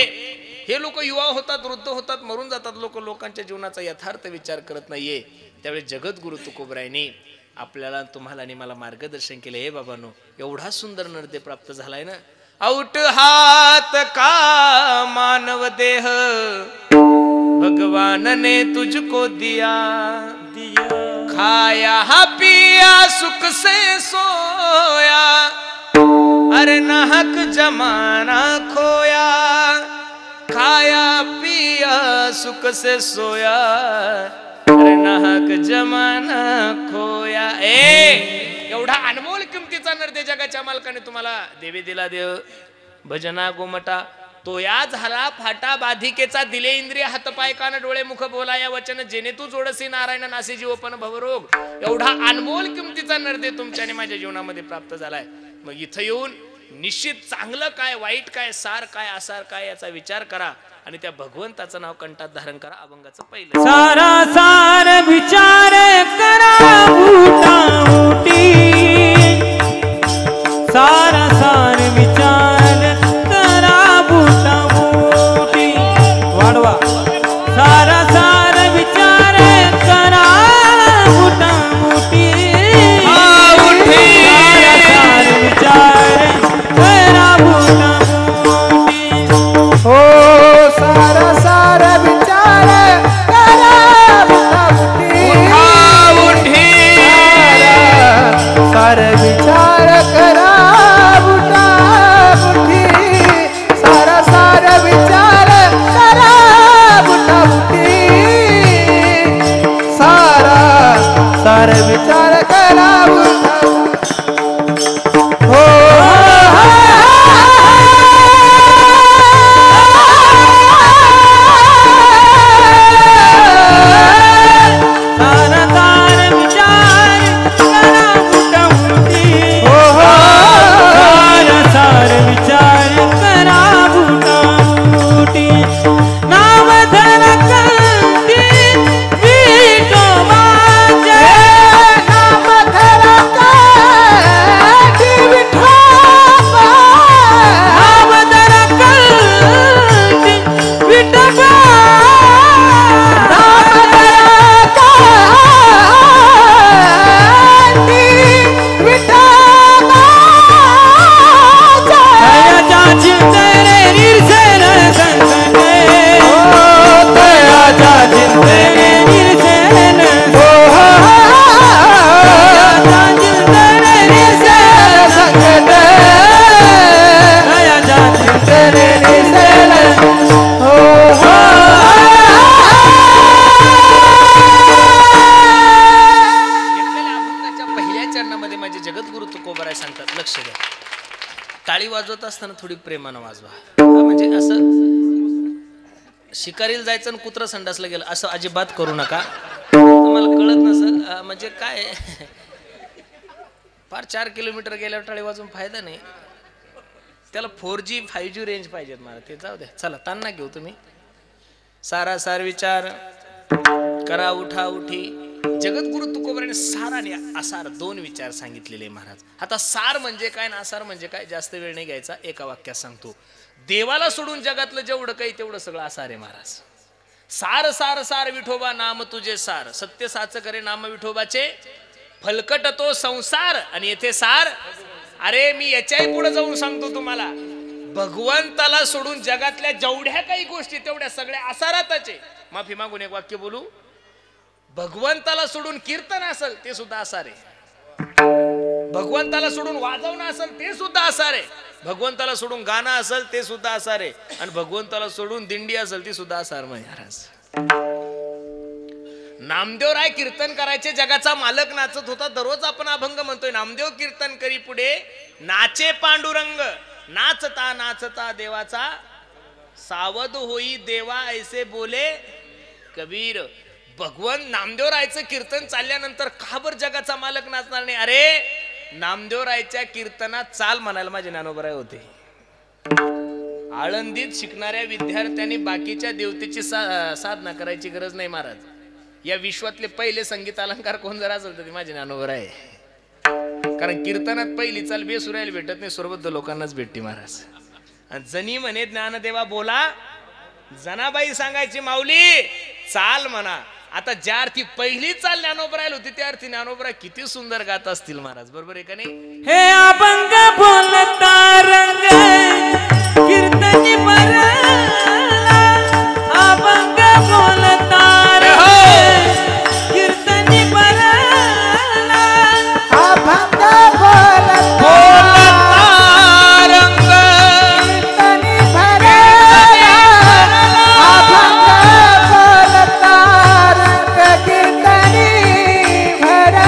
हे लोक युवा होतात, वृद्ध होतात, मरून जातात, लोकांच्या जीवनाचा यथार्थ विचार करत नाहीये. त्यावेळी जगद्गुरु तुकोबरांनी आपल्याला, तुम्हाला आणि मला मार्गदर्शन केले. हे बाबांनो, एवढा सुंदर नृत्य प्राप्त झालाय ना. औट हात का मानव देह भगवान ने तुझको दिया, खाया पिया सुख से सोया, अरे नाहक जमाना खोया. खाया पिया सुख से सोया, अरे नाहक जमाना खोया. एवढा अनमोल किमतीचा नृत्य जगाच्या मालकाने तुम्हाला देवी दिला. देव भजना गोमटा तो या झाला फाटा बाधिकेचा, दिले इंद्रिय हातपाय कान डोळे मुख बोला या वचन, जेणे तू जोडसी नारायण नासी जीवपन भवरोग. एवढा अनमोल किमतीचा नृत्य तुमच्या आणि माझ्या जीवनामध्ये प्राप्त झालाय. मग इथं येऊन निश्चित चांगलं काय, वाईट काय, सार काय, आसार काय याचा विचार करा आणि त्या भगवंताचं नाव कंठात धारण करा. अभंगाचं पहिलं. सारा सार विचार करा उठा उठी, सारा सार विचार करा उठा उठी. वाढवा. सारा सार विचार करा उठा उठी, सारा सार विचार करा उठा उठी. हो सारा सार विचार करा उठा उठी, सार विचार करा उठा उठी, सारा सार विचार करा उठा उठी, सारा सार विचार करा उठा. हो टाळी वाजवत असताना थोडी प्रेमानं वाजवा. म्हणजे असं शिकारीला जायचं आणि कुत्रं संडासला गेलं असं अजिबात करू नका. तुम्हाला कळत नसेल म्हणजे काय, फार 4 किलोमीटर गेल्यावर टाळी वाजवून फायदा नाही. त्याला 4G 5G रेंज पाहिजेत मला. ते जाऊ द्या. चला तान्ना घेऊ. तुम्ही सारा सार विचार करा उठा उठी. जगद्गुरु तुकोबराने सार आणि आसार 2 विचार सांगितलेले महाराज. आता सार म्हणजे काय ना आसार म्हणजे काय, जास्त वेळ नाही घ्यायचा, एका वाक्यात सांगतो. देवाला सोडून जगातलं जेवढं काही तेवढं सगळं आसार आहे महाराज. सार सार सार विठोबा नाम तुझे सार, सत्य साच करे नाम विठोबाचे, फलकट तो संसार. आणि येथे सार, अरे मी याच्याही पुढे जाऊन सांगतो तुम्हाला. भगवंताला सोडून जगातल्या जेवढ्या काही गोष्टी तेवढ्या सगळ्या आसारातच आहे. माफी मागून एक वाक्य बोलू, भगवंताला सोडून कीर्तन असेल ते सुद्धा आसार आहे, भगवंताला सोडून वाजवणं असेल ते सुद्धा आसार आहे, भगवंताला सोडून गाणं असेल ते सुद्धा आसार आहे, आणि भगवंताला सोडून दिंडी असेल ती सुद्धा आसार. महाराज नामदेवराय कीर्तन करायचे, जगाचा मालक नाचत होता. दररोज आपण अभंग म्हणतोय, नामदेव कीर्तन करी पुढे नाचे पांडुरंग, नाचता नाचता देवाचा सावध होई देवा ऐसे बोले कबीर. भगवान नामदेवरायचं कीर्तन चालल्यानंतर का बर जगाचा मालक नाचणार नाही? अरे नामदेवरायच्या कीर्तनात चाल म्हणायला माझे ज्ञानोबराय होते. आळंदीत शिकणाऱ्या विद्यार्थ्यांनी बाकीच्या देवतेची साधना करायची गरज नाही महाराज. या विश्वातले पहिले संगीत अलंकार कोण जर असेल तर ते माझे ज्ञानोबराय. कारण कीर्तनात पहिली चाल बेसुरायला भेटत नाही, स्वरबद्ध लोकांनाच भेटते महाराज. आणि जनी म्हणे ज्ञानदेवा बोला, जनाबाई सांगायची माऊली चाल म्हणा. आता ज्या अर्थी पहिली चाल ज्ञानोबरायला होती त्या अर्थी ज्ञानोबराय किती सुंदर गात असतील महाराज. बरोबर आहे का नाही? हे अभंग बोलता रंग कीर्तनी परला, अभंग बोलता रंग कीर्तनी परला, अभंग बोलता रंग कीर्तनी भरला, अभंग बोलता रंग कीर्तनी भरला.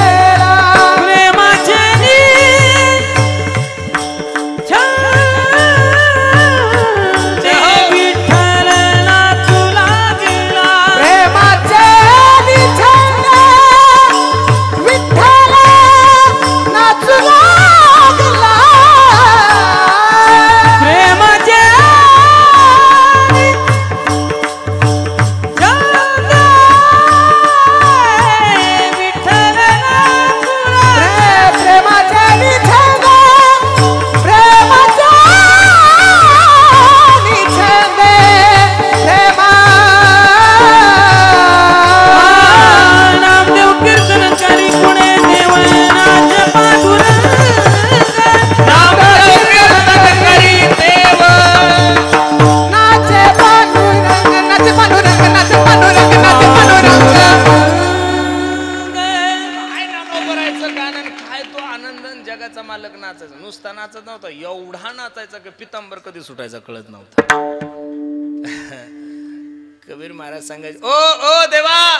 प्रेमाचे नुसता नाचत नव्हता, एवढा नाचायचा की पितांबर कधी सुटायचा कळत नव्हता. कबीर महाराज सांगायचे, ओ ओ देवा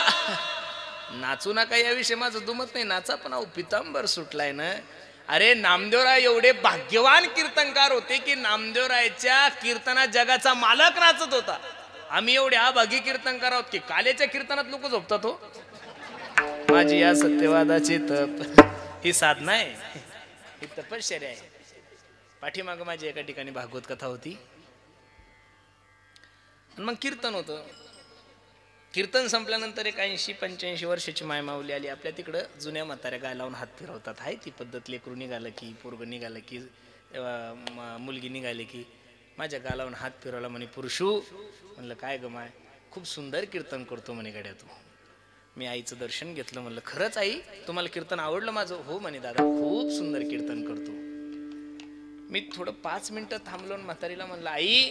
नाचू नका, याविषयी माझं दुमत नाही, नाचा पण अहो पितांबर सुटलाय ना. अरे नामदेवराय एवढे भाग्यवान कीर्तनकार होते की नामदेवरायच्या कीर्तनात जगाचा मालक नाचत होता. आम्ही एवढे अभागी कीर्तनकार आहोत की कालेच्या कीर्तनात लोक झोपतात. हो माझी या सत्यवादाची तप ही साधना आहे, ही तपश्चर्या आहे. पाठीमाग माझी एका ठिकाणी भागवत कथा होती, मग कीर्तन होतं. कीर्तन संपल्यानंतर एक 80-85 वर्षाची मायमाऊली आली. आपल्या तिकडं जुन्या म्हाताऱ्या गाय लावून हात फिरवतात, आहे ती पद्धत. लेकरू निघालं की, पोरग निघालं की, मुलगी निघाली की माझ्या गालावून हात फिरवला. म्हणे पुरुषू, म्हणलं काय ग माय, खूप सुंदर कीर्तन करतो म्हणे गड्या तू. मी आईचं दर्शन घेतलं, म्हणलं खरंच आई तुम्हाला कीर्तन आवडलं माझं? हो म्हणे दादा, खूप सुंदर कीर्तन करतो. मी थोडं 5 मिनिटं थांबलो, म्हातारीला म्हणलं आई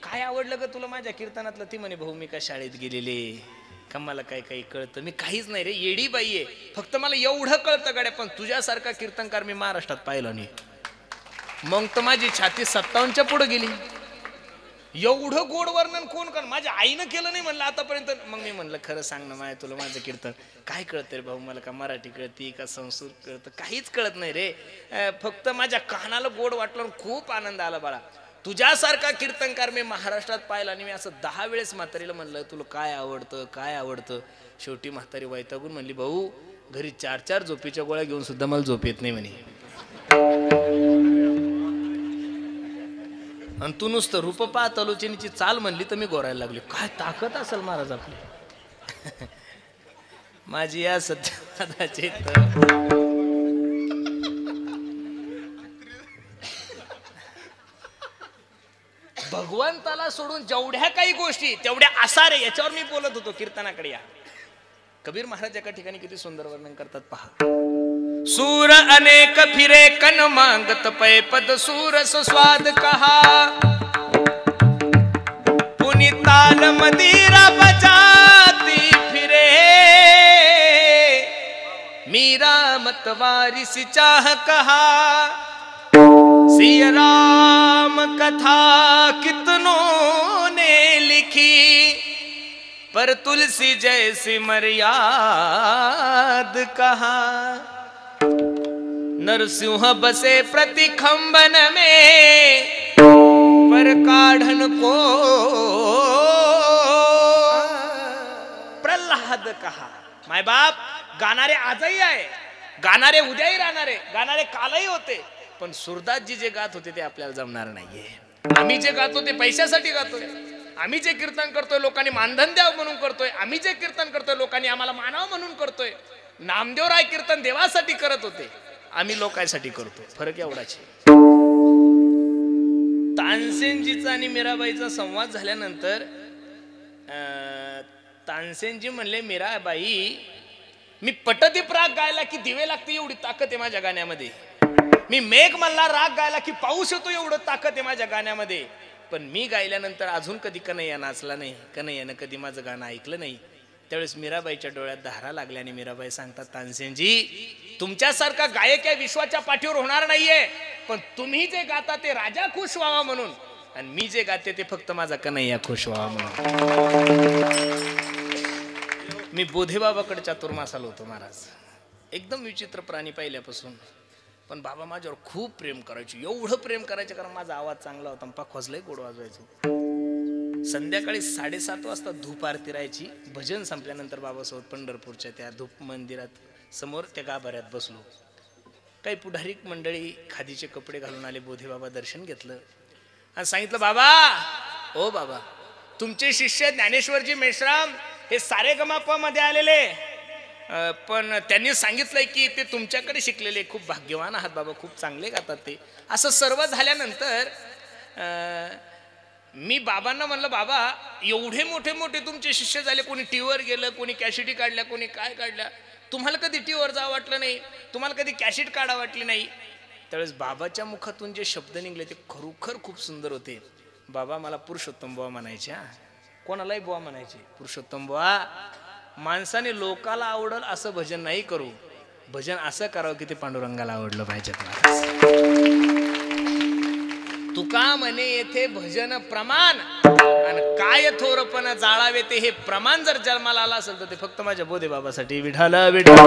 काय आवडलं ग तुला माझ्या कीर्तनातलं? ती म्हणे भाऊ मी का शाळेत गेलेले का, मला काय काही कळतं? मी काहीच नाही रे, येडी बाई आहे, फक्त मला एवढं कळतं गड्या, पण तुझ्यासारखा कीर्तनकार मी महाराष्ट्रात पाहिलं नाही. मग तर माझी छाती 57च्या पुढे गेली. एवढं गोड वर्णन कोण कर, माझ्या आईनं केलं नाही म्हणलं आतापर्यंत. मग मी म्हणलं खरं सांग ना माय, तुला माझं कीर्तन काय कळतं रे भाऊ? मला का मराठी कळती का संस्कृत कळतं? काहीच कळत नाही रे, फक्त माझ्या कानाला गोड वाटलं, खूप आनंद आला बाळा. तुझ्यासारखा कीर्तनकार मी महाराष्ट्रात पाहिला. आणि मी असं 10 वेळेस म्हातारीला म्हणलं तुला काय आवडतं काय आवडतं. शेवटी म्हातारी वैतागून म्हणली भाऊ घरी 4-4 झोपीच्या गोळ्या घेऊन सुद्धा मला झोप येत नाही म्हणे, आणि तू नुसतं रूप पाहत आलोचनीची चाल म्हणली तर मी गोरायला लागली. काय ताकद असेल महाराज आपली. माझी या सत्यवादाची भगवंताला सोडून जेवढ्या काही गोष्टी तेवढ्या आसार आहे. याच्यावर मी बोलत होतो. कीर्तनाकडे या. कबीर महाराज एका ठिकाणी किती सुंदर वर्णन करतात पहा. सूर अनेक फिरे कन मांगत पै पद सूरस स्वाद कहा पुनि ताल मदिरा बजाती फिरे मीरा मतवारिस चाह कहा सिया राम कथा कितनों ने लिखी पर तुलसी जैसी मर्याद कहा नरसिंह बसे प्रतिखंबन में पर काढ़न को प्रल्हाद कहा. माय बाप गाणारे आजही आहे, गाणारे उद्याही राहणारे, गाणारे कालही होते, पण सुरदासजी जे गात होते ते आपल्याला जमणार नाहीये. आम्ही जे गातो ते पैशासाठी गातोय, आम्ही जे कीर्तन करतोय लोकांनी मानधन द्यावं म्हणून करतोय, आम्ही जे कीर्तन करतोय लोकांनी आम्हाला मानावं म्हणून करतोय. नामदेवराय कीर्तन देवासाठी करत होते, आम्ही लोकांसाठी करतो. फरक एवढाच. तानसेनजीचा आणि मीराबाईचा संवाद झाल्यानंतर तानसेनजी म्हणले मीराबाई मी पटदीप राग गायला की दिवे लागते एवढी ताकद आहे माझ्या गाण्यामध्ये, मी मेघ मल्हार राग गायला की पाऊस येतो एवढं ताकद आहे माझ्या गाण्यामध्ये, पण मी गायल्यानंतर अजून कधी कन्हैया नाचला नाही, कन्हैयानं कधी माझं गाणं ऐकलं नाही. त्यावेळेस मीराबाईच्या डोळ्यात धारा लागल्या आणि मीराबाई सांगतात तानसेनजी तुमच्यासारखा गायक या विश्वाच्या पाठीवर होणार नाहीये, पण तुम्ही जे गाता ते राजा खुश व्हावा म्हणून, आणि मी जे गाते ते फक्त माझा कन्हैया खुश व्हावा म्हणून. मी बोधेबाबाकडे चातुर्मासाला होतो महाराज, एकदम विचित्र प्राणी पाहिल्यापासून, पण बाबा माझ्यावर खूप प्रेम करायचे, एवढं प्रेम करायचे कारण माझा आवाज चांगला होता, पाखवाज लय गोड वाजवायचो. संध्याकाळी 7:30 वाजता धूप आरती राहायची, भजन संपल्यानंतर बाबासोबत पंढरपूरच्या त्या धूप मंदिरात समोर त्या गाभाऱ्यात बसलो. काही पुढारी मंडळी खादीचे कपडे घालून आले, बोधेबाबा दर्शन घेतलं आणि सांगितलं बाबा ओ बाबा तुमचे शिष्य ज्ञानेश्वरजी मेश्राम हे सारेगमापा मध्ये आलेले, पण त्यांनी सांगितलंय की ते तुमच्याकडे शिकलेले, खूप भाग्यवान आहात बाबा, खूप चांगले गातात ते. असं सर्व झाल्यानंतर मी बाबांना म्हणलं बाबा एवढे मोठे मोठे तुमचे शिष्य झाले, कोणी टीव्हीवर गेलं, कोणी कॅसेटी काढल्या, कोणी काय काढल्या, तुम्हाला कधी टीव्हीवर जावं वाटलं नाही, तुम्हाला कधी कॅसेट काढा वाटली नाही. त्यावेळेस बाबाच्या मुखातून जे शब्द निघले ते खरोखर खूप सुंदर होते. बाबा मला पुरुषोत्तम बुवा म्हणायचे, कोणालाही बुवा म्हणायचे, पुरुषोत्तम बुवा माणसाने लोकाला आवडल असं भजन नाही करू, भजन असं करावं की ते पांडुरंगाला आवडलं पाहिजे. तुका म्हणे येथे भजन प्रमाण आणि काय थोरपण जाळावे ते, हे प्रमाण जर जन्माला आला असेल तर ते फक्त माझ्या बोधे बाबासाठी. विठाल विठाल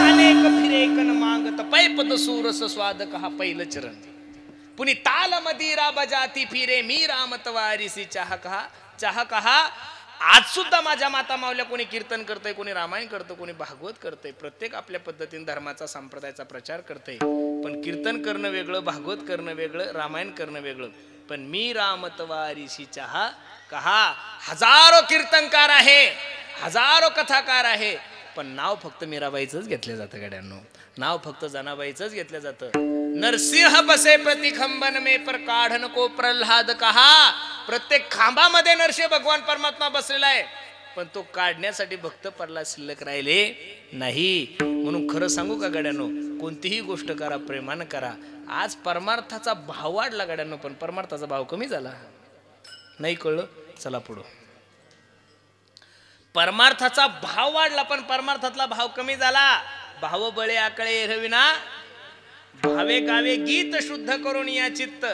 अनेक फिरे कन मागत पै पद सूरस स्वाद कहा पहिलं चरण पुनी ताल मदिरा बजाती फिरे मी रामतवारिसी चाह कहा. आज सुद्धा माझ्या माता मावल्या कोणी कीर्तन करतय, कोणी रामायण करतं, कोणी भागवत करतंय, प्रत्येक आपल्या पद्धतीने धर्माचा संप्रदायाचा प्रचार करतंय, पण कीर्तन करणं वेगळं, भागवत करणं वेगळं, रामायण करणं वेगळं. पण मी रामतवारिसी चाह कहा. हजारो कीर्तनकार आहे, हजारो कथाकार आहे, पण नाव फक्त मीराबाईचंच घेतलं जातं गड्यांनो, नाव फक्त जनाबाईचंच घेतलं जातं. नरसिंह बसे प्रतिखंबन में पर काढन को प्रल्हाद कहा. प्रत्येक खांबामध्ये नरसिंह भगवान परमात्मा बसलेला आहे, पण तो काढण्यासाठी भक्त प्रल्हाद शिल्लक राहिले नाही. म्हणून खरं सांगू का गड्यांनो, कोणतीही गोष्ट करा प्रेमानं करा. आज परमार्थाचा भाव वाढला गड्यांनो, पण परमार्थाचा भाव कमी झाला. नाही कळलं, चला पुढं. परमार्थाचा भाव वाढला पण परमार्थातला भाव कमी झाला. भाव बळे आकळे एरविना भावे गावे गीत शुद्ध करून या चित्त.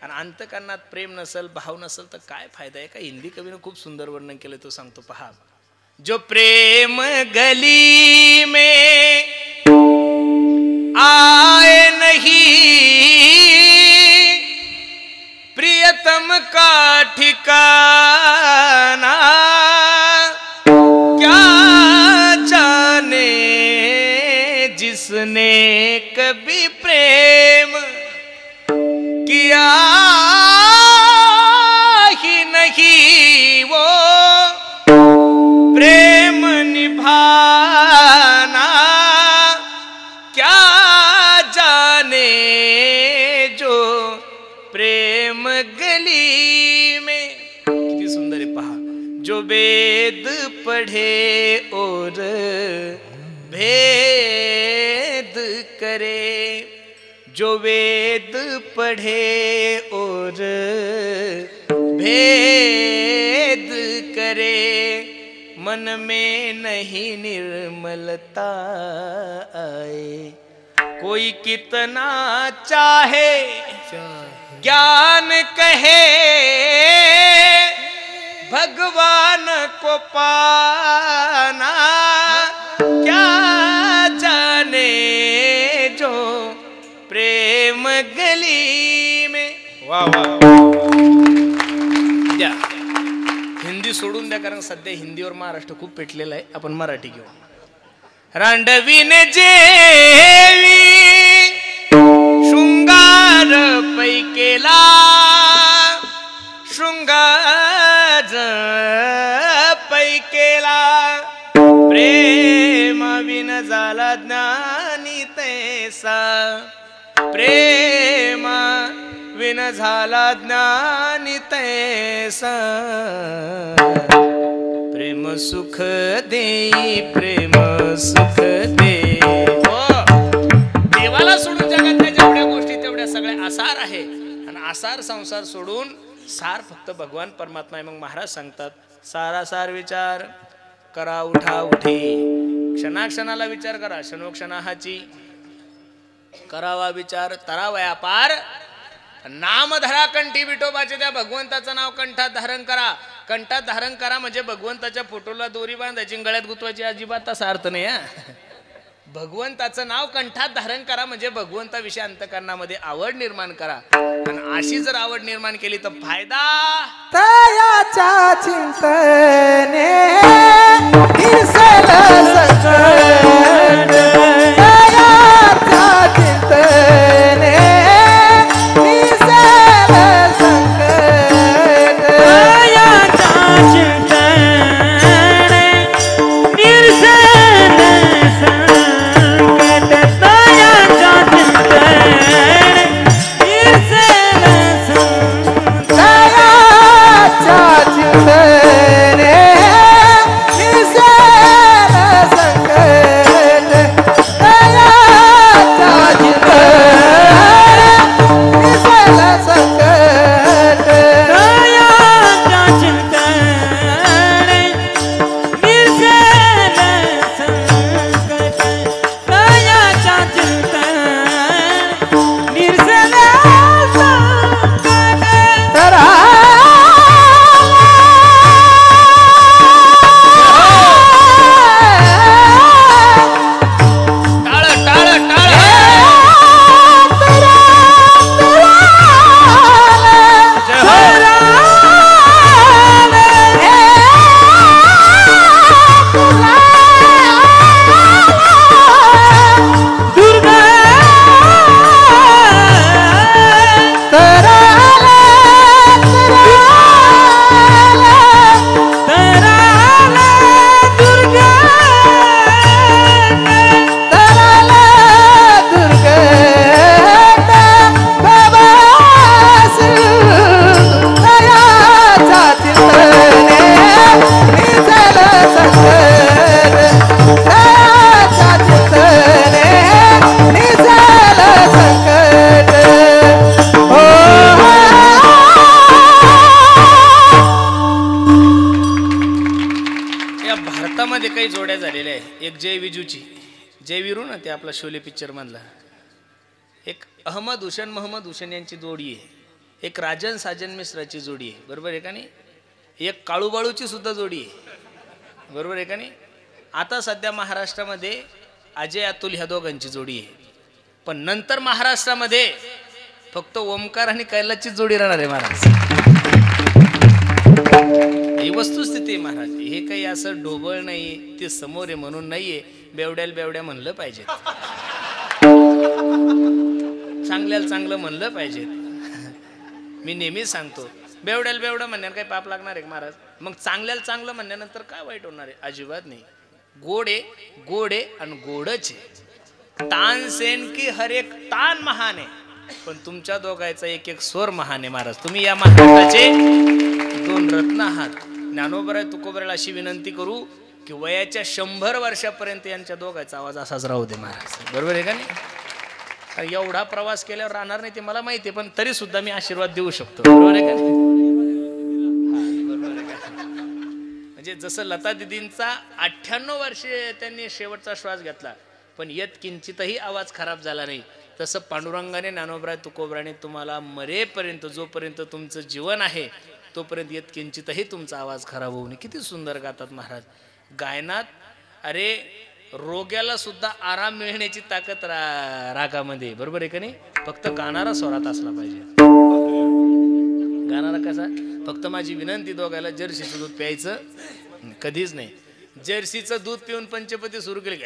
आणि अंतकरणात प्रेम नसल, भाव नसल तर काय फायदा आहे. का हिंदी कवीनं खूप सुंदर वर्णन केलं, तो सांगतो पहा. जो प्रेम गली में आए नहीं प्रियतम का ठिकाना, क्या जाने जिसने कभी प्रेम किया ही नहीं वो प्रेम निभाना, क्या जो वेद पढ़े और भेद करे, जो वेद पढ़े और भेद करे, मन में नहीं निर्मलता आए। कोई कितना चाहे ज्ञान कहे, भगवान को पाना क्या जाने जो प्रेम गली में। वाह वाह, द्या हिंदी सोडून द्या, कारण सध्या हिंदीवर महाराष्ट्र खूप पेटलेला आहे. आपण मराठी घेऊ. रांडवीन जेवी शृंगार पैकेला, शृंगार पैकेला, प्रेम विन झाला ज्ञानी तैसा, प्रेम विन झाला ज्ञानी तैसा, प्रेम सुख देई, प्रेम सुख दे. देवाला सोडून जगातल्या जेवढ्या गोष्टी तेवढ्या सगळ्या आसार आहे, आणि आसार संसार सोडून सार फक्त भगवान परमात्मा आहे. मग महाराज सांगतात सारासार विचार करा उठा उठी, क्षणाक्षणाला विचार करा, क्षणोक्षणाची करावा विचार, तरा व्यापार, नाम धरा कंठी विठोबाचे, त्या भगवंताचं नाव कंठात धारण करा. कंठात धारण करा म्हणजे भगवंताच्या फोटोला दोरी बांधायची गळ्यात गुतवायची अजिबात तसा अर्थ नाही. भगवंताचं नाव कंठात धारण करा म्हणजे भगवंताविषयी अंतःकरणामध्ये आवड निर्माण करा. आणि अशी जर आवड निर्माण केली तर फायदा तयाच्या चिंतने दिसेल सकट, तयाच्या चिंतने दिसेल सकट, तयाच्या चिंतने दिसेल सकट, तयाच्या चिंतने दिसेल सकट, तयाच्या चिंतने दिसेल सकट, तयाच्या काही जोड्या झालेल्या आहे. एक जय विजूची, जय विरू ना ते आपला शोले पिक्चर मधला, एक अहमद हुसेन मोहम्मद हुसेन यांची जोडी आहे, एक राजन साजन मिश्राची जोडी आहे, बरोबर आहे का नाही, एक काळूबाळूची सुद्धा जोडी आहे, बरोबर आहे का नाही. आता सध्या महाराष्ट्रामध्ये अजय अतुल ह्या दोघांची जोडी आहे, पण नंतर महाराष्ट्रामध्ये फक्त ओमकार आणि कैलासची जोडी राहणार आहे महाराज. ही वस्तुस्थिती आहे महाराज. हे काही असं ढोबळ नाही, ते समोर आहे म्हणून नाहीये. बेवड्याला बेवड्या म्हणलं पाहिजे, चांगल्याला चांगलं म्हणलं पाहिजे. मी नेहमी सांगतो, बेवड्याला बेवडं म्हणण्यावर काही पाप लागणार आहे महाराज. मग चांगल्याला चांगलं म्हणल्यानंतर काय वाईट होणार आहे? अजिबात नाही. गोड आहे, गोड आहे आणि गोडच आहे. तानसेन की हर एक तान महान आहे, पण तुमच्या दोघांचा एक एक स्वर महान आहे महाराज. तुम्ही या महाराष्ट्राचे दोन रत्न आहात. ज्ञानोबराय तुकोबरायला अशी विनंती करू की वयाच्या 100 वर्षापर्यंत यांच्या दोघांचा आवाज असाच राहू दे महाराज. बरोबर आहे का नाही? एवढा प्रवास केल्यावर राहणार नाही ते मला माहिती आहे, पण तरी सुद्धा मी आशीर्वाद देऊ शकतो. बरोबर आहे का नाही? बरोबर आहे का? म्हणजे जसं लता दिदींचा 98 वर्षे त्यांनी शेवटचा श्वास घेतला पण येत किंचितही आवाज खराब झाला नाही, तसं पांडुरंगाने ज्ञानोबराय तुकोबरायने तुम्हाला मरेपर्यंत जोपर्यंत तुमचं जीवन आहे तोपर्यंत येत किंचितही तुमचा आवाज खराब होऊ नये. किती सुंदर गातात महाराज. गायनात अरे रोग्याला सुद्धा आराम मिळण्याची ताकद रागामध्ये. बरोबर आहे का नाही? फक्त गाणारा स्वरात असला पाहिजे. गाणारा कसा? फक्त माझी विनंती दोघायला जर्सीचं दूध प्यायचं कधीच नाही. जर्सीचं दूध पिऊन पंचपती सुरू केली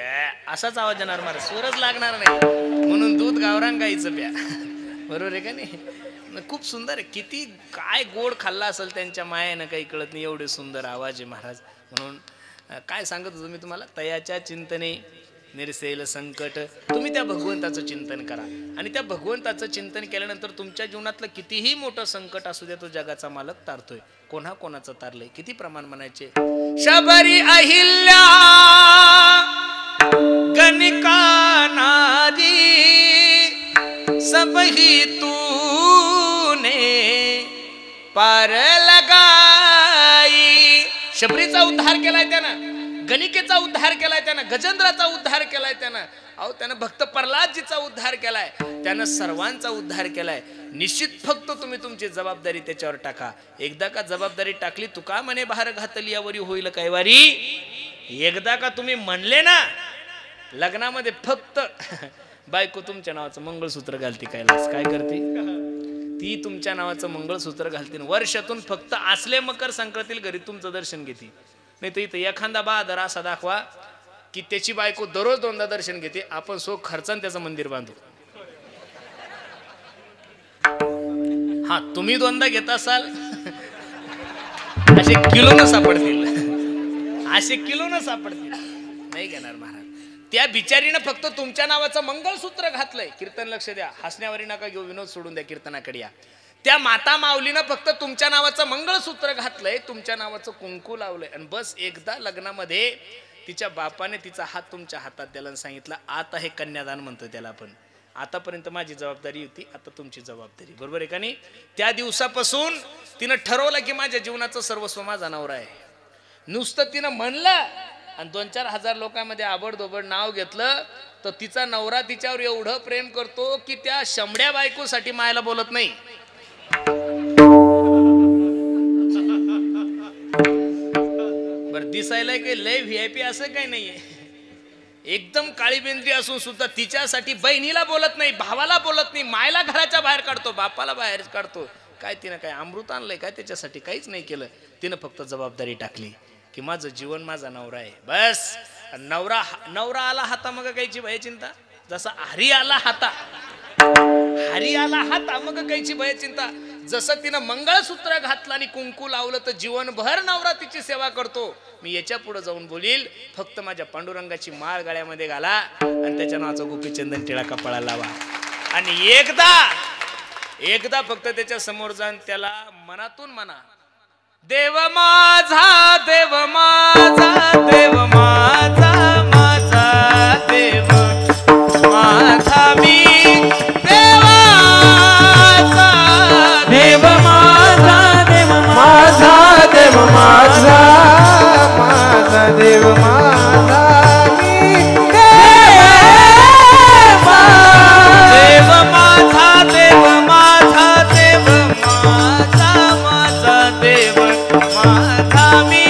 असाच आवाज येणार मला, स्वरच लागणार नाही. म्हणून दूध गावरान गाईचं प्या. बरोबर आहे का नाही? खूप सुंदर आहे. किती काय गोड खाल्ला असेल त्यांच्या मायानं काही कळत नाही, एवढे सुंदर आवाज आहे महाराज. म्हणून काय सांगत होतो मी तुम्हाला, तयाच्या चिंतने निरसेल संकट. तुम्ही त्या भगवंताचं चिंतन करा आणि त्या भगवंताचं चिंतन केल्यानंतर तुमच्या जीवनातलं कितीही मोठं संकट असू द्या तो जगाचा मालक तारतोय. कोणा कोणाचं तारलंय? किती प्रमाण म्हणायचे. शबरी अहिल्या गणिका नारी सबही तूने पार लगाई. शबरीचा उद्धार केलाय त्यानं, गणिकेचा उद्धार केलाय त्यानं, गजेंद्राचा उद्धार केलाय त्यानं, अहो त्यानं भक्त प्रल्हादजीचा उद्धार केलाय, त्यानं सर्वांचा उद्धार केलाय. निश्चित फक्त तुम्ही तुमची जबाबदारी त्याच्यावर टाका. एकदा का जबाबदारी टाकली, तुका म्हणे बाहेर घातली यावरी होईल काय वारी. एकदा का तुम्ही म्हणले ना लग्नामध्ये फक्त बायको तुमच्या नावाचं मंगळसूत्र घालते, काय करते ती? तुमच्या नावाचं मंगळसूत्र घालते. वर्षातून फक्त आसले मकर संक्रांतीला घरी तुमचं दर्शन घेते. नाही तर इथं एखादा बहादर असा दाखवा की त्याची बायको दररोज 2दा दर्शन घेते, आपण सो खर्चान त्याचं मंदिर बांधू. हा तुम्ही 2दा घेत असाल असे किलोनं सापडतील, असे किलोनं सापडतील. नाही घेणार महाराज. त्या बिचारीनं फक्त तुमच्या नावाचं मंगळसूत्र घातलंय. कीर्तन लक्ष द्या, हसण्यावरी नका घेऊ, विनोद सोडून द्या, कीर्तनाकडे या. त्या माता माऊलीनं फक्त तुमच्या नावाचं मंगळसूत्र घातलंय, तुमच्या नावाचं कुंकू लावलंय आणि बस. एकदा लग्नामध्ये तिच्या बापाने तिचा हात तुमच्या हातात द्यायला सांगितलं, आता हे कन्यादान म्हणतो त्याला आपण. आतापर्यंत माझी जबाबदारी होती, आता तुमची जबाबदारी. बरोबर आहे का नाही? त्या दिवसापासून तिनं ठरवलं की माझ्या जीवनाचं सर्वस्व माझा नवरा आहे. नुसतं तिनं म्हणलं आणि 2-4 हजार लोकांमध्ये आबडधोबड नाव घेतलं तर तिचा नवरा तिच्यावर एवढं प्रेम करतो की त्या शंभड्या बायकोसाठी मायला बोलत नाही. बरं दिसायला काही लय व्हीआयपी असं काही नाहीये. एकदम काळी बेंद्री असून सुद्धा तिच्यासाठी बहिणीला बोलत नाही, भावाला बोलत नाही, मायला घराच्या बाहेर काढतो, बापाला बाहेर काढतो. काय तिनं काय अमृत आणलंय काय त्याच्यासाठी? काहीच नाही केलं. तिनं फक्त जबाबदारी टाकली की माझं जीवन माझा नवरा आहे बस. नवरा आला हाता मग कायची भय चिंता. जसा हरी आला हाता मग कायची भय चिंता. जसं तिनं मंगळसूत्र घातलं आणि कुंकू लावलं तर जीवनभर नवरा तिची सेवा करतो. मी याच्या पुढे जाऊन बोलील, फक्त माझ्या पांडुरंगाची माळ गळ्यामध्ये घाला आणि त्याच्या नावाचं गोपीचंदन टिळा कपाळाला लावा आणि एकदा फक्त त्याच्या समोर जाऊन त्याला मनातून म्हणा, देव माझा देव माझा देव माझा माझा देव माझा मी देवाचा देव माझा देव माझा देव माझा माझा देव माझा मी देव माझा देव माझा देव माझा माझा देव माझा मी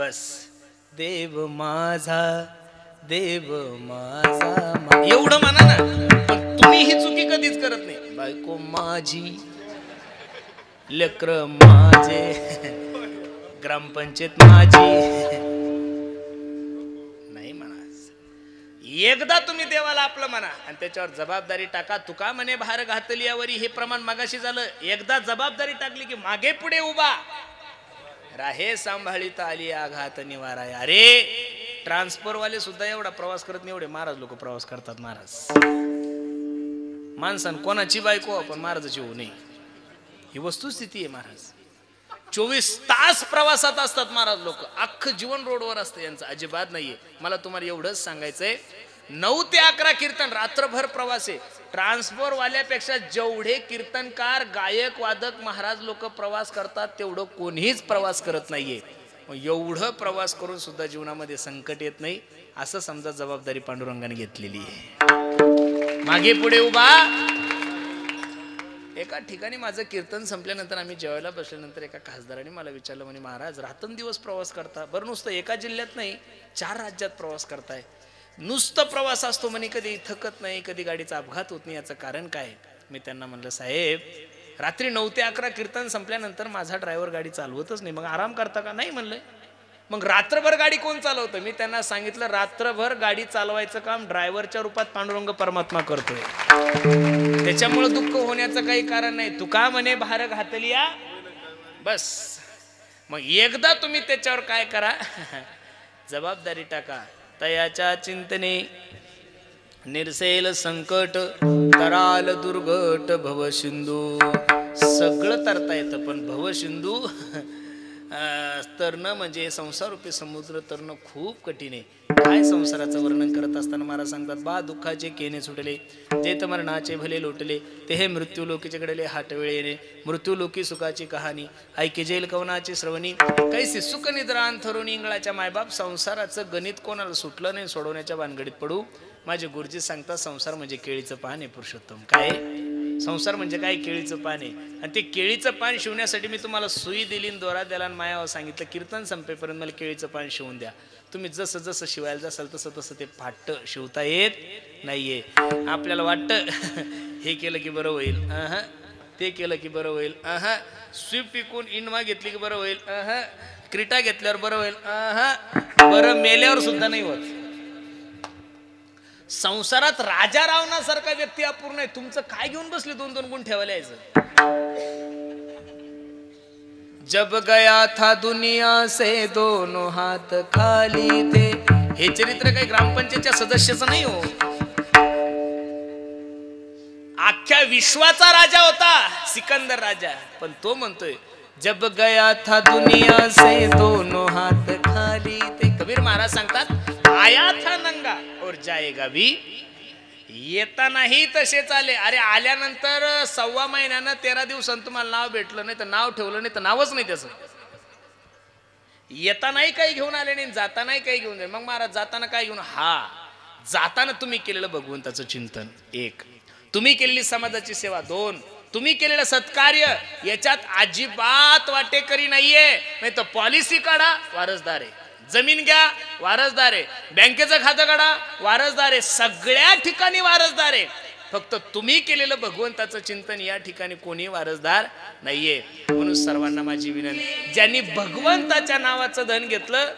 बस देव माझा देव माझा एवढं म्हणा ना. पण तुम्ही ही चुकी कधीच करत नाही. बायको माझी, लेकर माझे, ग्रामपंचायत माझी नाही म्हणा. एकदा तुम्ही देवाला आपलं म्हणा आणि त्याच्यावर जबाबदारी टाका. तुका म्हणे भार घातली यावरी, हे प्रमाण मागाशी झालं. एकदा जबाबदारी टाकली की मागे पुढे उभा राहे, सांभाळीता आली आघात निवारा. अरे ट्रान्सफर वाले सुद्धा एवढा प्रवास करत नाही, एवढे महाराज लोक प्रवास करतात. महाराज माणसान कोणाची बायको आपण महाराजाची होऊ नये, ही वस्तुस्थिती आहे. महाराज 24 तास प्रवासात असतात महाराज लोक. अख्खं जीवन रोडवर असतं यांचं, अजिबात नाहीये. मला तुम्हाला एवढंच सांगायचंय, 9 ते 11 कीर्तन, रात्रभर प्रवास आहे. ट्रान्सफर वाल्यापेक्षा जेवढे कीर्तनकार, गायक, वादक महाराज लोक प्रवास करतात तेवढं कोणीच प्रवास करत नाहीये. एवढं प्रवास करून सुद्धा जीवनामध्ये संकट येत नाही, असं समजा जबाबदारी पांडुरंगाने घेतलेली आहे. मागे पुढे उभा. एका ठिकाणी माझं कीर्तन संपल्यानंतर आम्ही जेवायला बसल्यानंतर एका खासदाराने मला विचारलं, म्हणे महाराज रात्रंदिवस प्रवास करता, बरं नुसतं एका जिल्ह्यात नाही 4 राज्यात प्रवास करताय, नुसतं प्रवास असतो म्हणे, कधी थकत नाही, कधी गाडीचा अपघात होत नाही, याचं कारण काय? मी त्यांना म्हणलं, साहेब रात्री 9 ते 11 कीर्तन संपल्यानंतर माझा ड्रायव्हर गाडी चालवतच नाही, मग आराम करता का? नाही म्हणलं. मग रात्रभर गाडी कोण चालवतं? मी त्यांना सांगितलं, रात्रभर गाडी चालवायचं काम ड्रायव्हरच्या रूपात पांडुरंग परमात्मा करतोय, त्याच्यामुळे दुःख होण्याचं काही कारण नाही. तुका म्हणे भार घातलिया, बस. मग एकदा तुम्ही त्याच्यावर काय करा, जबाबदारी टाका. तयाच्या चिंतने निरसेल संकट, तराल दुर्घट भवसिंधू. सगळं तरता येतं, पण भवसिंधू तरणं म्हणजे संसारूपी समुद्र तरणं खूप कठीण आहे. काय संसाराचं वर्णन करत असताना महाराज सांगतात, बा दुःखाचे केने सुटले, जेत मरणाचे भले लोटले, ते हे मृत्यू लोकीचे घडले हाट वेळ येणे, मृत्यू लोकी सुखाची कहाणी ऐके जेल कवनाची श्रवणी, कैसी सुख निद्रा अंथरुण इंगळाच्या मायबाप. संसाराचं गणित कोणाला सुटलं नाही, सोडवण्याच्या भानगडीत पडू. माझे गुरुजी सांगतात, संसार म्हणजे केळीचं पान आहे पुरुषोत्तम. काय संसार म्हणजे काय? केळीचं पान आहे. आणि ते केळीचं पान शिवण्यासाठी मी तुम्हाला सुई दिली, दोरा द्याला, मायावर सांगितलं, कीर्तन संपेपर्यंत मला केळीचं पान शिवून द्या. तुम्ही जसं जसं शिवायला जासाल तसं तसं ते फाट शिवता येत नाहीये. आपल्याला वाटतं हे केलं की बरं होईल, ते केलं की बरं होईल, स्विफ्ट विकून इनोवा घेतली की बरं होईल, क्रिटा घेतल्यावर बरं होईल, बरं मेल्यावर सुद्धा नाही होत. संसारात राजा रावणासारखा व्यक्ती अपूर्ण आहे. तुमचं काय घेऊन बसले 2-2 गुण ठेवायला यायचं? जब गया था दुनिया से दोनों हाथ खाली थे. हे चरित्र काही ग्रामपंचायतच्या सदस्याचं नाही हो, अख्ख्या विश्वाचा राजा होता सिकंदर राजा. पण तो म्हणतोय, जब गया था दुनिया से दोनों हाथ खाली थे. कबीर महाराज सांगतात, आया था नंगा और जाएगा भी. येतानाही तसेच आले. अरे आल्यानंतर 1.25 महिन्यानं 13 दिवसांनी तुम्हाला नाव भेटलं नाही, तर नाव ठेवलं नाही, तर नावच नाही त्याचं. येतानाही काही घेऊन आले नाही, जातानाही काही घेऊन आले. मग महाराज जाताना काय घेऊन? जाताना तुम्ही केलेलं भगवंताचं चिंतन 1, तुम्ही केलेली समाजाची सेवा 2, तुम्ही केलेलं सत्कार्य, याच्यात अजिबात वाटेकरी नाहीये. नाही तर पॉलिसी काढा, वारसदार आहे. जमीन घ्या, वारसदार आहे. बँकेचं खातं काढा, वारसदार आहे. सगळ्या ठिकाणी वारसदार आहे. फक्त तुम्ही केलेलं भगवंताचं चिंतन या ठिकाणी कोणी वारसदार नाहीये. म्हणून सर्वांना माझी विनंती, ज्यांनी भगवंताच्या नावाचं धन घेतलं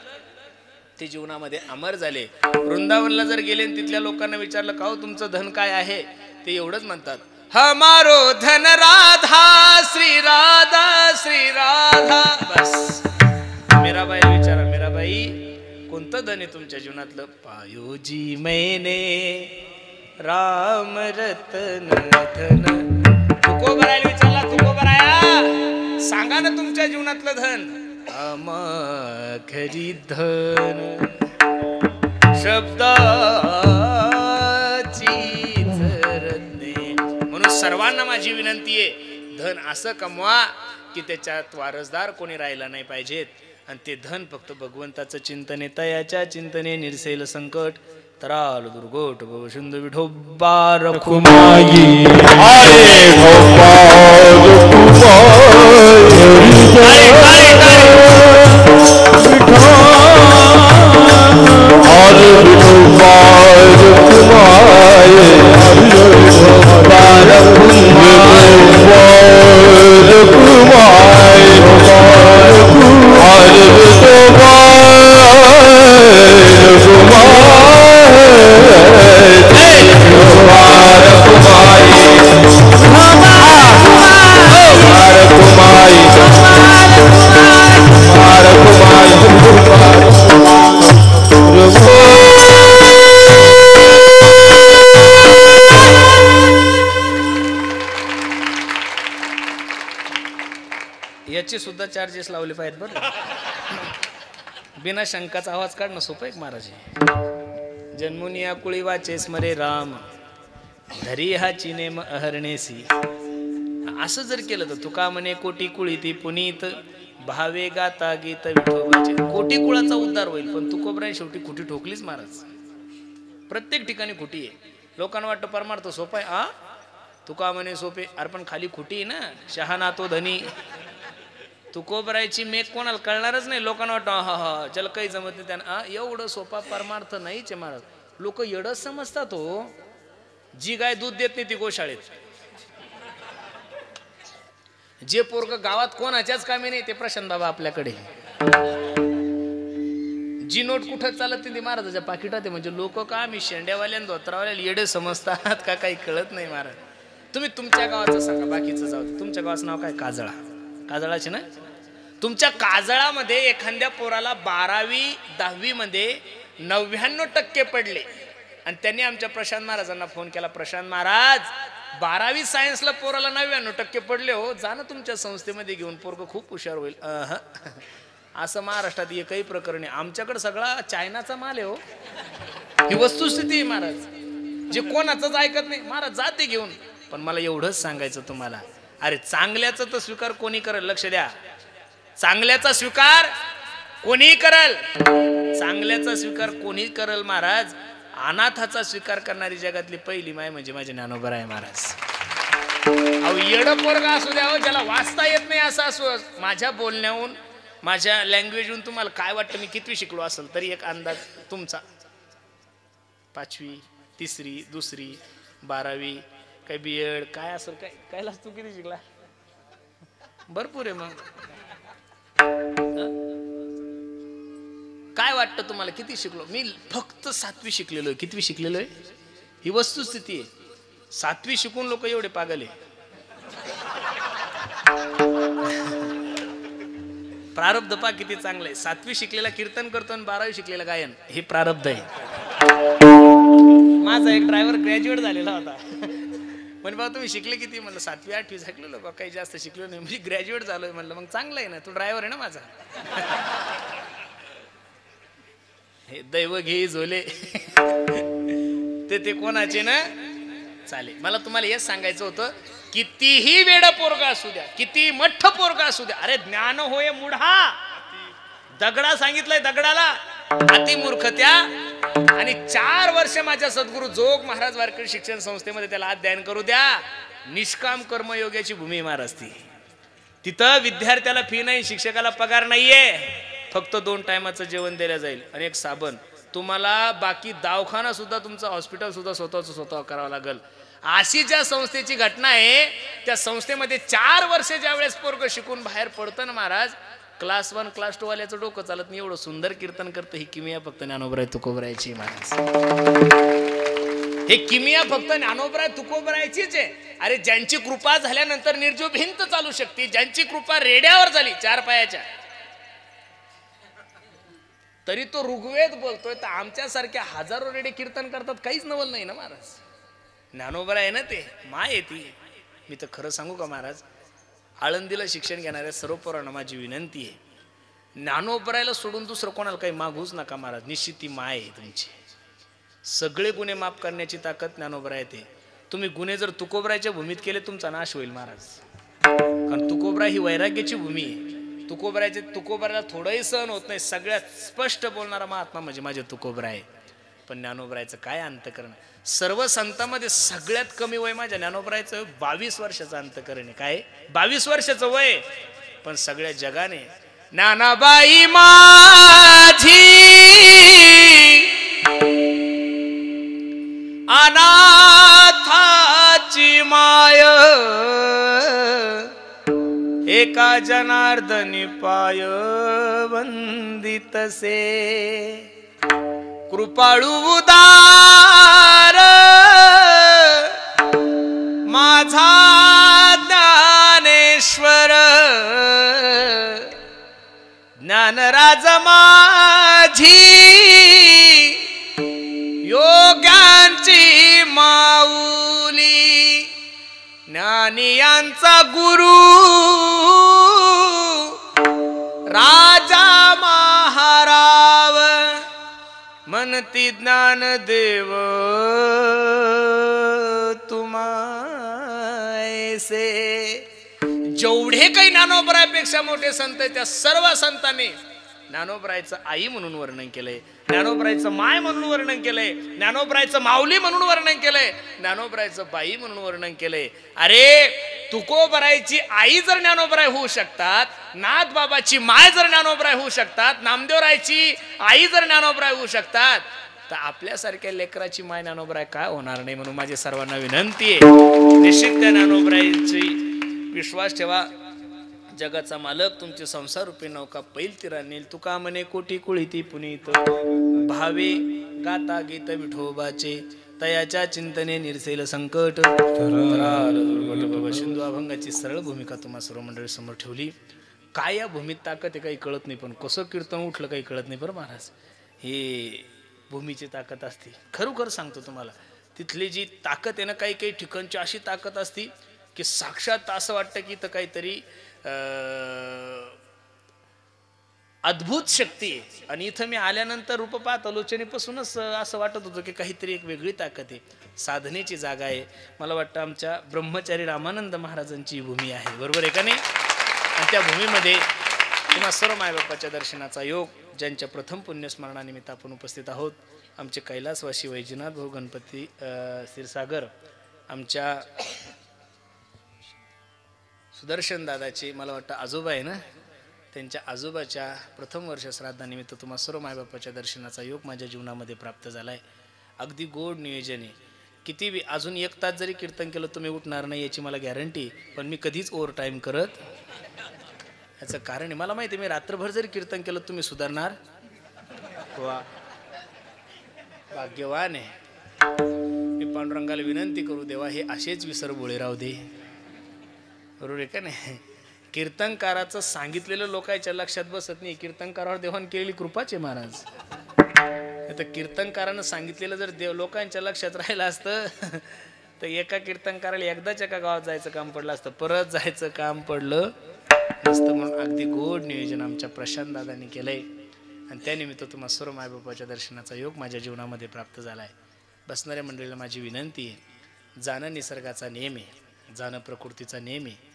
ते जीवनामध्ये अमर झाले. वृंदावनला जर गेले तिथल्या लोकांना विचारलं, का हो तुमचं धन काय आहे? ते एवढंच म्हणतात, हमारो धन राधा श्री राधा श्री राधा. बस. मीराबाई विचारा, मीराबाई कोणतं धन आहे तुमच्या जीवनातलं? पायोजी मैने राम रतन धन. तुकोबरायला विचारला, तुकोबराया सांगा ना तुमच्या जीवनातलं धन. खरी धन शब्दाची रत्ने. म्हणून सर्वांना माझी विनंती आहे, धन असं कमवा की त्याच्यात वारसदार कोणी राहिला नाही पाहिजेत. आणि ते धन फक्त भगवंताचं चिंतने, तयाच्या चिंतने निरसेल संकट, तराल दुर्गोट भवसिंधू विठोबा रखुमाई. विठो सुद्धा चार्जेस लावले पाहिजेत बरं. बिना शंकाचा आवाज काढणं सोपं आहे महाराज. जन्मुनी या कुळी वाचे स्मरे राम धरी हा चिनेम अहरणेसी. असं जर केलं तर तुका म्हणे कोटी कुळी ती पुनीत भावे गाता गीत विठोबाचे. कोटी कुळाचा उद्धार होईल. पण तुकोबराय शेवटी कुठी ठोकलीच महाराज. प्रत्येक ठिकाणी खुटी आहे. लोकांना वाटतं परमार्थ सोपं आहे. आ तुका म्हणे सोपे, अरे पण खाली खुटी आहे ना. शहाणा तो धनी. तुकोबरायची मेक कोणाला कळणारच नाही. लोकांना वाटतं हा हा ज्याला काही जमत नाही त्यांना एवढं सोपा परमार्थ नाहीच आहे महाराज. लोक एवढंच समजतात हो. जी गाय दूध देत नाही ती गोशाळेत. जे पोरग गावात कोणाच्याच कामी नाही ते प्रशांत बाबा आपल्याकडे. जी नोट कुठं चालत ती महाराजाच्या पाकिटात आहे. म्हणजे लोक का आम्ही शेंड्यावाल्यान धोत्रावाल्या येडे समजतात का काही कळत नाही महाराज. तुम्ही तुमच्या गावाचं सांगा, बाकीचं जाऊ दे. तुमच्या गावाचं नाव काय? काजळा. काजळाचे ना. तुमच्या काजळामध्ये एखाद्या पोराला 12वी 10वी मध्ये 99% पडले आणि त्यांनी आमच्या प्रशांत महाराजांना फोन केला. प्रशांत महाराज 12वी सायन्सला पोराला 99% पडले हो, जा ना तुमच्या संस्थेमध्ये घेऊन, पोरग खूप हुशार होईल. असं महाराष्ट्रात एकही प्रकरणी. आमच्याकडे सगळा चायनाचा माल आहे हो. ही वस्तुस्थिती आहे महाराज. जे कोणाचंच ऐकत नाही महाराज जाते घेऊन. पण मला एवढंच सांगायचं तुम्हाला, अरे चांगल्याचा तर स्वीकार कोणी करेल. लक्ष द्या, चांगल्याचा स्वीकार कोणी करेल. चांगल्याचा स्वीकार कोणी करेल महाराज. अनाथाचा स्वीकार करणारी जगातली पहिली माय म्हणजे माझे ज्ञानोबराय महाराज. अहो येडं पोरगा असू द्या हो, ज्याला वाचता येत नाही असं असो. माझ्या बोलण्याहून माझ्या लँग्वेजहून तुम्हाला काय वाटतं मी कितवी शिकलो असेल तरी एक अंदाज तुमचा. 5वी 3री 2री 12वी काय BEd काय असेल काय कायला तू किती शिकला? भरपूर आहे. मग काय वाटतं तुम्हाला किती शिकलो? मी फक्त 7वी शिकलेलो आहे. कितवी शिकलेलो आहे? ही वस्तुस्थिती आहे. 7वी शिकून लोक एवढे पागल आहे. प्रारब्ध पा किती चांगलं आहे. 7वी शिकलेला कीर्तन करतो आणि 12वी शिकलेला गायन. हे प्रारब्ध आहे. माझा एक ड्रायव्हर ग्रॅज्युएट झालेला होता. म्हणजे बाबा तुम्ही शिकले किती? म्हणलं 7वी 8वी शिकलेलो बा, काही जास्त शिकलो नाही. मी ग्रॅज्युएट झालोय. म्हणलं मग चांगलं आहे ना, तू ड्रायव्हर आहे ना माझा. हे दैव घे झोले ते कोणाचे ना. चालेल, मला तुम्हाला हेच सांगायचं होतं. कितीही वेडा पोरगा असू द्या, किती मठ्ठ पोरगा असू द्या, अरे ज्ञान होय मुढा. दगडा सांगितलंय दगडाला अति मूर्खत्या. आणि 4 वर्ष माझ्या सद्गुरू जोग महाराज वारकरी शिक्षण संस्थेमध्ये त्याला अध्ययन करू द्या. निष्काम कर्मयोगाची भूमी महाराज ती. तिथं विद्यार्थ्याला फी नाही, शिक्षकाला पगार नाहीये. फक्त 2 टायमाचं जेवण दिलं जाईल आणि एक साबण. तुम्हाला बाकी दवाखाना सुद्धा, तुमचं हॉस्पिटल सुद्धा स्वतः करावं लागेल. अशी ज्या संस्थेची घटना आहे, त्या संस्थेमध्ये 4 वर्ष ज्या वेळेस पोरग शिकून बाहेर पडतं ना महाराज, क्लास 1 क्लास 2 वाल्याचं डोकं चालत नाही. एवढं सुंदर कीर्तन करतं. ही किमिया फक्त ज्ञानोबराय तुकोबरायची महाराज. हे किमिया फक्त ज्ञानोबराय तुकोबरायचीच आहे. अरे ज्यांची कृपा झाल्यानंतर निर्जीव भिंत चालू शकते, ज्यांची कृपा रेड्यावर झाली 4 पायाच्या, तरी तो ऋग्वेद बोलतोय. तर आमच्यासारख्या हजारो रेडे कीर्तन करतात, काहीच नवल नाही ना महाराज. ज्ञानोबराय आहे ना ते माय आहे ती. मी तर खरं सांगू का महाराज, आळंदीला शिक्षण घेणाऱ्या सर्व पोरांना माझी विनंती आहे, ज्ञानोबरायला सोडून दुसरं कोणाला काही मागूच नका महाराज. निश्चित ती माय आहे तुमची. सगळे गुन्हे माफ करण्याची ताकद ज्ञानोबराय येते. तुम्ही गुन्हे जर तुकोबरायच्या भूमीत केले, तुमचा नाश होईल महाराज. कारण तुकोबराय ही वैराग्याची भूमी आहे. तुकोबरायला थोडंही सहन होत नाही. सगळ्यात स्पष्ट बोलणारा महात्मा म्हणजे माझे तुकोबराय. पण ज्ञानोबरायचं काय अंतकरण. सर्व संतांमध्ये सगळ्यात कमी वय माझ्या ज्ञानोबरायचं 22 वर्षाचं अंतकरण आहे. काय 22 वर्षाचं वय. पण सगळ्या जगाने ज्ञानाबाई माझी अनाथाची माय, एका जनार्दनी पाय वंदितसे. कृपाळू उदार माझा ज्ञानेश्वर, ज्ञानराज माझी योग्यांची माऊली, ज्ञानियांचा गुरु म्हणती ज्ञान देव तुम्हासे. जेवढे काही ज्ञानोबरायपेक्षा मोठे संत आहेत त्या सर्व संतांनी ज्ञानोबरायचं आई म्हणून वर्णन केलंय, ज्ञानोबरायचं माय म्हणून वर्णन केलंय, ज्ञानोबरायचं माऊली म्हणून वर्णन केलंय, ज्ञानोबरायचं बाई म्हणून वर्णन केलंय. अरे तुकोबरायची आई जर ज्ञानोबराय होऊ शकतात, नाथ बाबाची माय जर ज्ञानोबराय होऊ शकतात, नामदेवरायची आई जर ज्ञानोबराय होऊ शकतात, तर आपल्यासारख्या लेकराची माय ज्ञानोबराय काय होणार नाही. म्हणून माझी सर्वांना विनंती आहे, निश्चित त्या ज्ञानोबरायची विश्वास ठेवा. जगाचा मालक तुमचे संसार रूपी नौका पैल तिरा नेल. तुका म्हणे कोटी कुळीती पुनीत भावे गाता गीत विठोबाचे. तयाच्या चिंतने निरसेल संकट सिंधू अभंगाची सरळ भूमिका तुम्हा सर्व मंडळी समोर ठेवली. काय या भूमीत ताकद आहे काही कळत नाही, पण कसं कीर्तन उठलं काही कळत नाही. बरं महाराज, हे भूमीची ताकद असते. खरोखर सांगतो तुम्हाला, तिथली जी ताकद आहे ना, काही काही ठिकाणची अशी ताकद असती की साक्षात असं वाटतं की इथं काहीतरी अद्भुत शक्ती आहे. आणि इथं मी आल्यानंतर रूप पाहत आलोचनेपासूनच असं वाटत होतं की काहीतरी एक वेगळी ताकद आहे. साधनेची जागा आहे. मला वाटतं आमच्या ब्रह्मचारी रामानंद महाराजांची भूमी आहे, बरोबर आहे का नाही? आणि त्या भूमीमध्ये तुम्हा सर्व मायबापाच्या दर्शनाचा योग, ज्यांच्या प्रथम पुण्यस्मरणानिमित्त आपण उपस्थित आहोत, आमचे कैलासवासी वैजनाथ भाऊ गणपती क्षीरसागर, आमच्या सुदर्शन दादाचे मला वाटतं आजोबा आहे ना, त्यांच्या आजोबाच्या प्रथम वर्ष श्राद्धानिमित्त तुम्हा सर्व मायबापाच्या दर्शनाचा योग माझ्या जीवनामध्ये प्राप्त झाला आहे. अगदी गोड नियोजन आहे. किती अजून 1 तास जरी कीर्तन केलं तुम्ही उठणार नाही याची मला गॅरंटी, पण मी कधीच ओव्हर टाईम करत. याचं कारण आहे, मला माहिती आहे, मी रात्रभर जरी कीर्तन केलं तुम्ही सुधारणार. वा, भाग्यवान आहे. मी पांडुरंगाला विनंती करू, देवा हे असेच विसरबोळे राहू दे, बरोबर आहे का नाही? कीर्तनकाराचं सांगितलेलं लोकांच्या लक्षात बसत नाही. कीर्तनकारावर देवाने केलेली कृपाच आहे महाराज. तर कीर्तनकारानं सांगितलेलं जर लोकांच्या लक्षात राहिलं असतं तर एका कीर्तनकाराला एकदाच एका गावात जायचं काम पडलं असतं, परत जायचं काम पडलं नसतं. म्हणून अगदी गोड नियोजन आमच्या प्रशांत दादांनी केलंय. आणि त्यानिमित्त तुम्हा सर्व मायबापाच्या दर्शनाचा योग माझ्या जीवनामध्ये प्राप्त झाला आहे. बसणाऱ्या मंडळीला माझी विनंती आहे, जाणं निसर्गाचा नियम आहे, जाणं प्रकृतीचा नियम आहे.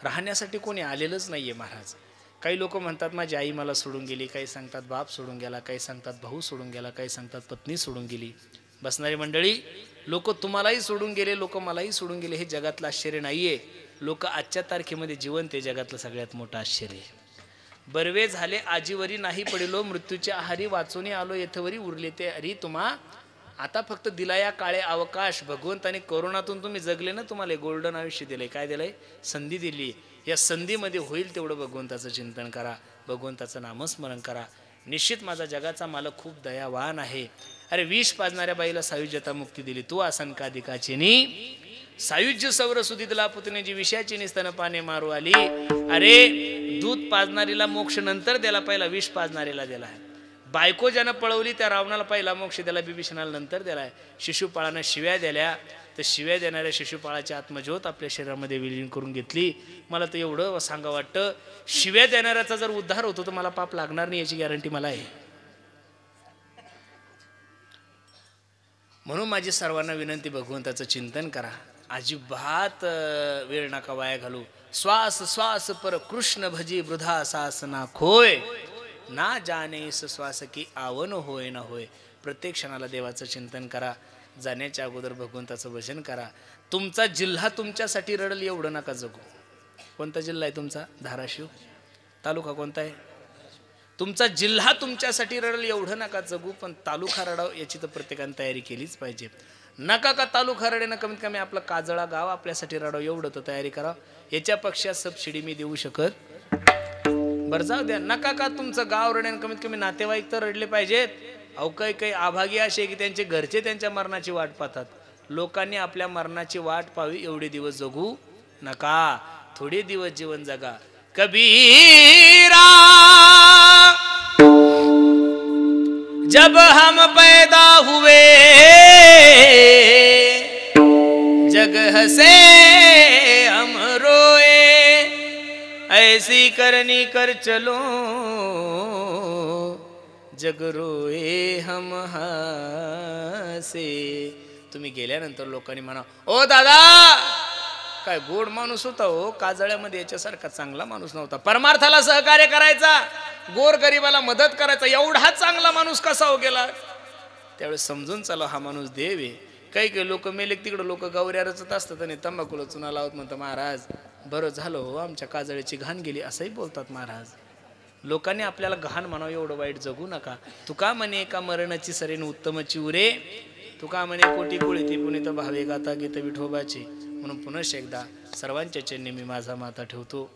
राहण्यासाठी कोणी आलेलंच नाही आहे महाराज. काही लोक म्हणतात माझी आई मला सोडून गेली, काही सांगतात बाप सोडून गेला, काही सांगतात भाऊ सोडून गेला, काही सांगतात पत्नी सोडून गेली. बसणारी मंडळी, लोक तुम्हालाही सोडून गेले, लोक मलाही सोडून गेले, हे जगातलं आश्चर्य नाही आहे. लोक आजच्या तारखेमध्ये जिवंत आहे, जगातलं सगळ्यात मोठं आश्चर्य आहे. बर्वे झाले आजीवरी नाही पडिलो, मृत्यूच्या आहारी वाचून आलो येथवरी उरले ते हरी तुम्हा. आता फक्त दिला या काळे अवकाश. भगवंताने कोरोनातून तुम्ही जगले ना, तुम्हाला गोल्डन आयुष्य दिलंय. काय दिलंय? संधी दिली. या संधीमध्ये होईल तेवढं भगवंताचं चिंतन करा, भगवंताचं नामस्मरण करा. निश्चित माझा जगाचा मालक खूप दयावान आहे. अरे विष पाजणाऱ्या बाईला सायुज्यता मुक्ती दिली, तू आसन कादिकाचिनी सायुज्य सौर सुदितला पुतण्याची विषयाची निस्तन पाने मारू आली. अरे दूध पाजणारीला मोक्ष नंतर द्याला, पहिला विष पाजणारीला दिला आहे. बायको ज्यानं पळवली त्या रावणाला पहिला मोक्ष दिला, बिभीषणाला नंतर दिलाय. शिशुपाळानं शिव्या दिल्या, तर शिव्या देणाऱ्या शिशुपाळाची आत्मज्योत आपल्या शरीरामध्ये विलीन करून घेतली. मला तर एवढं सांगा वाटतं, शिव्या देणाऱ्याचा जर उद्धार होतो तर मला पाप लागणार नाही याची गॅरंटी मला आहे. म्हणून माझी सर्वांना विनंती, भगवंताचं चिंतन करा, अजिबात वेळ नका वाया घालू. श्वास श्वास पर कृष्ण भजी वृधा सास ना खोय, ना जाने श्वास की आवन होय ना होय. प्रत्येक क्षणाला देवाचं चिंतन करा. जाण्याच्या अगोदर भगवंताचं भजन करा. तुमचा जिल्हा तुमच्यासाठी रडल एवढं नका जगू. कोणता जिल्हा आहे तुमचा? धाराशिव. तालुका कोणता आहे तुमचा? जिल्हा तुमच्यासाठी रडल एवढं नका जगू, पण तालुका रडाव याची तर प्रत्येकाने तयारी केलीच पाहिजे. नका का तालुका रडेनं कमीत कमी आपलं काजळा गाव आपल्यासाठी रडाव एवढं तर तयारी करा. याच्यापेक्षा सबसिडी मी देऊ शकत. बरं जाऊ द्या, नका का तुमचं गाव रडेनं कमीत कमी नातेवाईक तर रडले पाहिजेत. अहो काही काही अभागी असे की त्यांचे घरचे त्यांच्या मरणाची वाट पाहतात. लोकांनी आपल्या मरणाची वाट पाहावी एवढे दिवस जगू नका. थोडे दिवस जीवन जगा. कबीरा जब हम पैदा हुए जग हसे हम रोए, ऐसी करनी कर चलो जग रोए हम हासे. तुम्ही गेल्यानंतर लोकांनी म्हणा, ओ दादा काय गोड माणूस होता हो, काजळ्यामध्ये याच्यासारखा चांगला माणूस नव्हता, परमार्थाला सहकार्य करायचा, गोर गरिबाला मदत करायचा, एवढा चांगला माणूस कसा हो गेला. त्यावेळेस समजून चला हा माणूस देव आहे. काही काही लोक मेले तिकडे लोक गौऱ्या रचत असतात आणि तंबाखूला चुना लावत म्हणतात, महाराज बरं झालं हो आमच्या काजळीची घाण गेली, असंही बोलतात महाराज. लोकांनी आपल्याला घाण म्हणावं एवढं वाईट जगू नका. तुका म्हणे एका मरणाची सरेन उत्तमची उरे, तुका म्हणे कोटी कुळीती पुनित भावे गाता गीत विठोबाची. म्हणून पुनश एकदा सर्वांच्या चरणी मी माझा माता ठेवतो.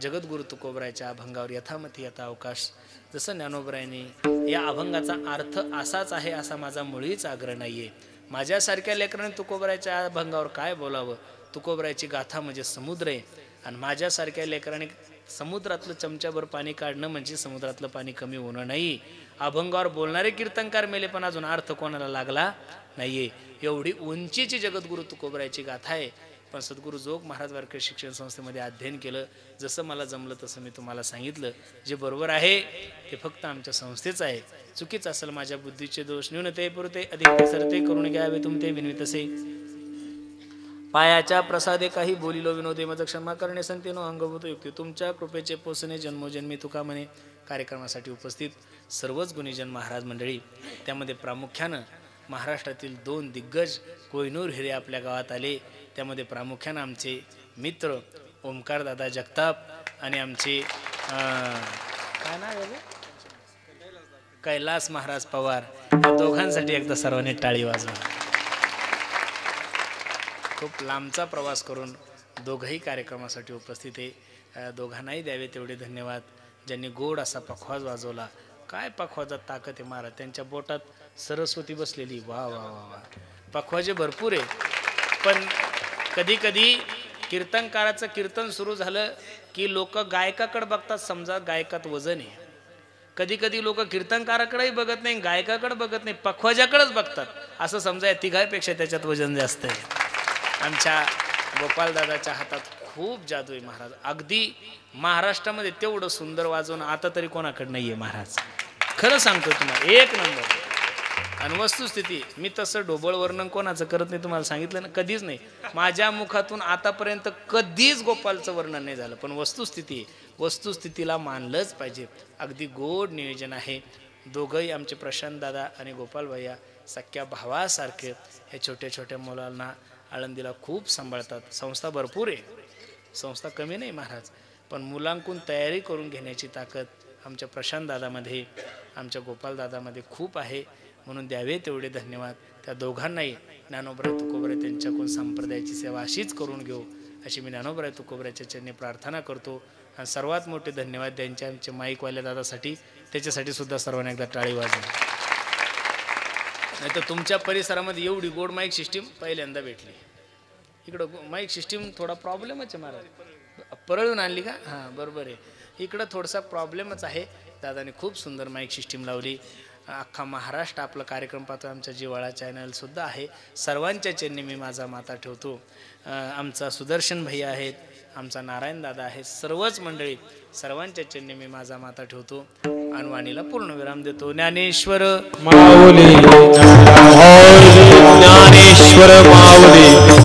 जगद्गुरु तुकोबरायच्या अभंगावर यथामती यथा अवकाश. जसं ज्ञानोबरायांनी या अभंगाचा अर्थ असाच आहे असा माझा मुळीच आग्रह नाहीये. माझ्यासारख्या लेकरांनी तुकोबरायच्या अभंगावर काय बोलावं. तुकोबरायची गाथा म्हणजे समुद्र आहे आणि माझ्यासारख्या लेकरांनी समुद्रातलं चमच्याभर पाणी काढणं म्हणजे समुद्रातलं पाणी कमी होणं नाही. अभंगावर बोलणारे कीर्तनकार मेले पण अजून अर्थ कोणाला लागला नाहीये. एवढी उंचीची जगद्गुरु तुकोबरायची गाथा आहे. पण सद्गुरू जोग महाराज वारकरी शिक्षण संस्थेमध्ये अध्ययन केलं, जसं मला जमलं तसं मी तुम्हाला सांगितलं. जे बरोबर आहे ते फक्त आमच्या संस्थेचं आहे. चुकीचं असेल माझ्या बुद्धीचे दोष न्यूनते पुरते अधिक सरते करून घ्यावे तुमते विनवित असे. पायाच्या प्रसादे काही बोलिलो विनोदे मज क्षमा करणे संतेनो अंगभूत युक्ती. तुमच्या कृपेचे पोसणे जन्मोजन्मी तुका म्हणे. कार्यक्रमासाठी उपस्थित सर्वच गुणीजन महाराज मंडळी, त्यामध्ये प्रामुख्यानं महाराष्ट्रातील 2 दिग्गज कोहिनूर हिरे आपल्या गावात आले. त्यामध्ये प्रामुख्यानं आमचे मित्र ओमकार दादा जगताप आणि आमचे काय नाव आहे कैलास महाराज पवार. या दोघांसाठी एकदा सर्वांनी टाळी वाजवा. खूप लांबचा प्रवास करून दोघंही कार्यक्रमासाठी उपस्थित आहे. दोघांनाही द्यावे तेवढे धन्यवाद. ज्यांनी गोड असा पखवाज वाजवला. काय पखवाजात ताकद आहे महाराज. त्यांच्या बोटात सरस्वती बसलेली. वा वा वा वा. पखवाजे भरपूर आहे. पण कधी कधी कीर्तनकाराचं कीर्तन सुरू झालं की लोक गायकाकडे बघतात, समजा गायकात वजन आहे. कधी कधी लोक कीर्तनकाराकडेही बघत नाही, गायकाकडे बघत नाही, पखवाजाकडेच बघतात. असं समजा या तिघांपेक्षा त्याच्यात वजन जास्त आहे. आमच्या गोपालदादाच्या हातात खूप जादू आहे महाराज. अगदी महाराष्ट्रामध्ये तेवढं सुंदर वाजवून आता तरी कोणाकडे नाहीये महाराज. खरं सांगतो तुम्हाला, एक नंबर. आणि वस्तुस्थिती मी तसं ढोबळ वर्णन कोणाचं करत नाही, तुम्हाला सांगितलं ना, कधीच नाही. माझ्या मुखातून आतापर्यंत कधीच गोपालचं वर्णन नाही झालं. पण वस्तुस्थितीला मानलंच पाहिजे. अगदी गोड नियोजन आहे. दोघंही आमचे प्रशांत दादा आणि गोपाल भैया सख्या भावासारखे हे छोट्या छोट्या मुलांना आळंदीला खूप सांभाळतात. संस्था भरपूर आहे, संस्था कमी नाही महाराज. पण मुलांकडून तयारी करून घेण्याची ताकद आमच्या प्रशांत दादामध्ये, आमच्या गोपाल दादामध्ये खूप आहे. म्हणून द्यावे तेवढे धन्यवाद. त्या दोघांनाही ज्ञानोबराय तुकोबराय त्यांच्याकडून संप्रदायाची सेवा अशीच करून घेऊ अशी मी ज्ञानोबराय तुकोबरायच्या चरणी प्रार्थना करतो. आणि सर्वात मोठे धन्यवाद त्यांच्या आमच्या माईकवाल्या दादासाठी. त्याच्यासाठी सुद्धा सर्वांना एकदा टाळी वाजवा. नाही तर तुमच्या परिसरामध्ये एवढी गोड माईक सिस्टीम पहिल्यांदा भेटली. इकडं माईक सिस्टीम थोडा प्रॉब्लेमच आहे महाराज. परळून आणली का? हां बरोबर आहे. इकडं थोडासा प्रॉब्लेमच आहे. दादाने खूप सुंदर माईक सिस्टीम लावली. अख्खा महाराष्ट्र आपला कार्यक्रम पाहतो. आमचा जिवाळा चॅनलसुद्धा आहे. सर्वांच्या चरणी मी माझा माता ठेवतो. आमचा सुदर्शन भैया आहेत, आमचा नारायण दादा आहे, सर्वच मंडळी सर्वांच्या चरणी मी माझा माता ठेवतो. आणि वाणीला पूर्णविराम देतो. ज्ञानेश्वर माऊली, ज्ञानेश्वर माऊली.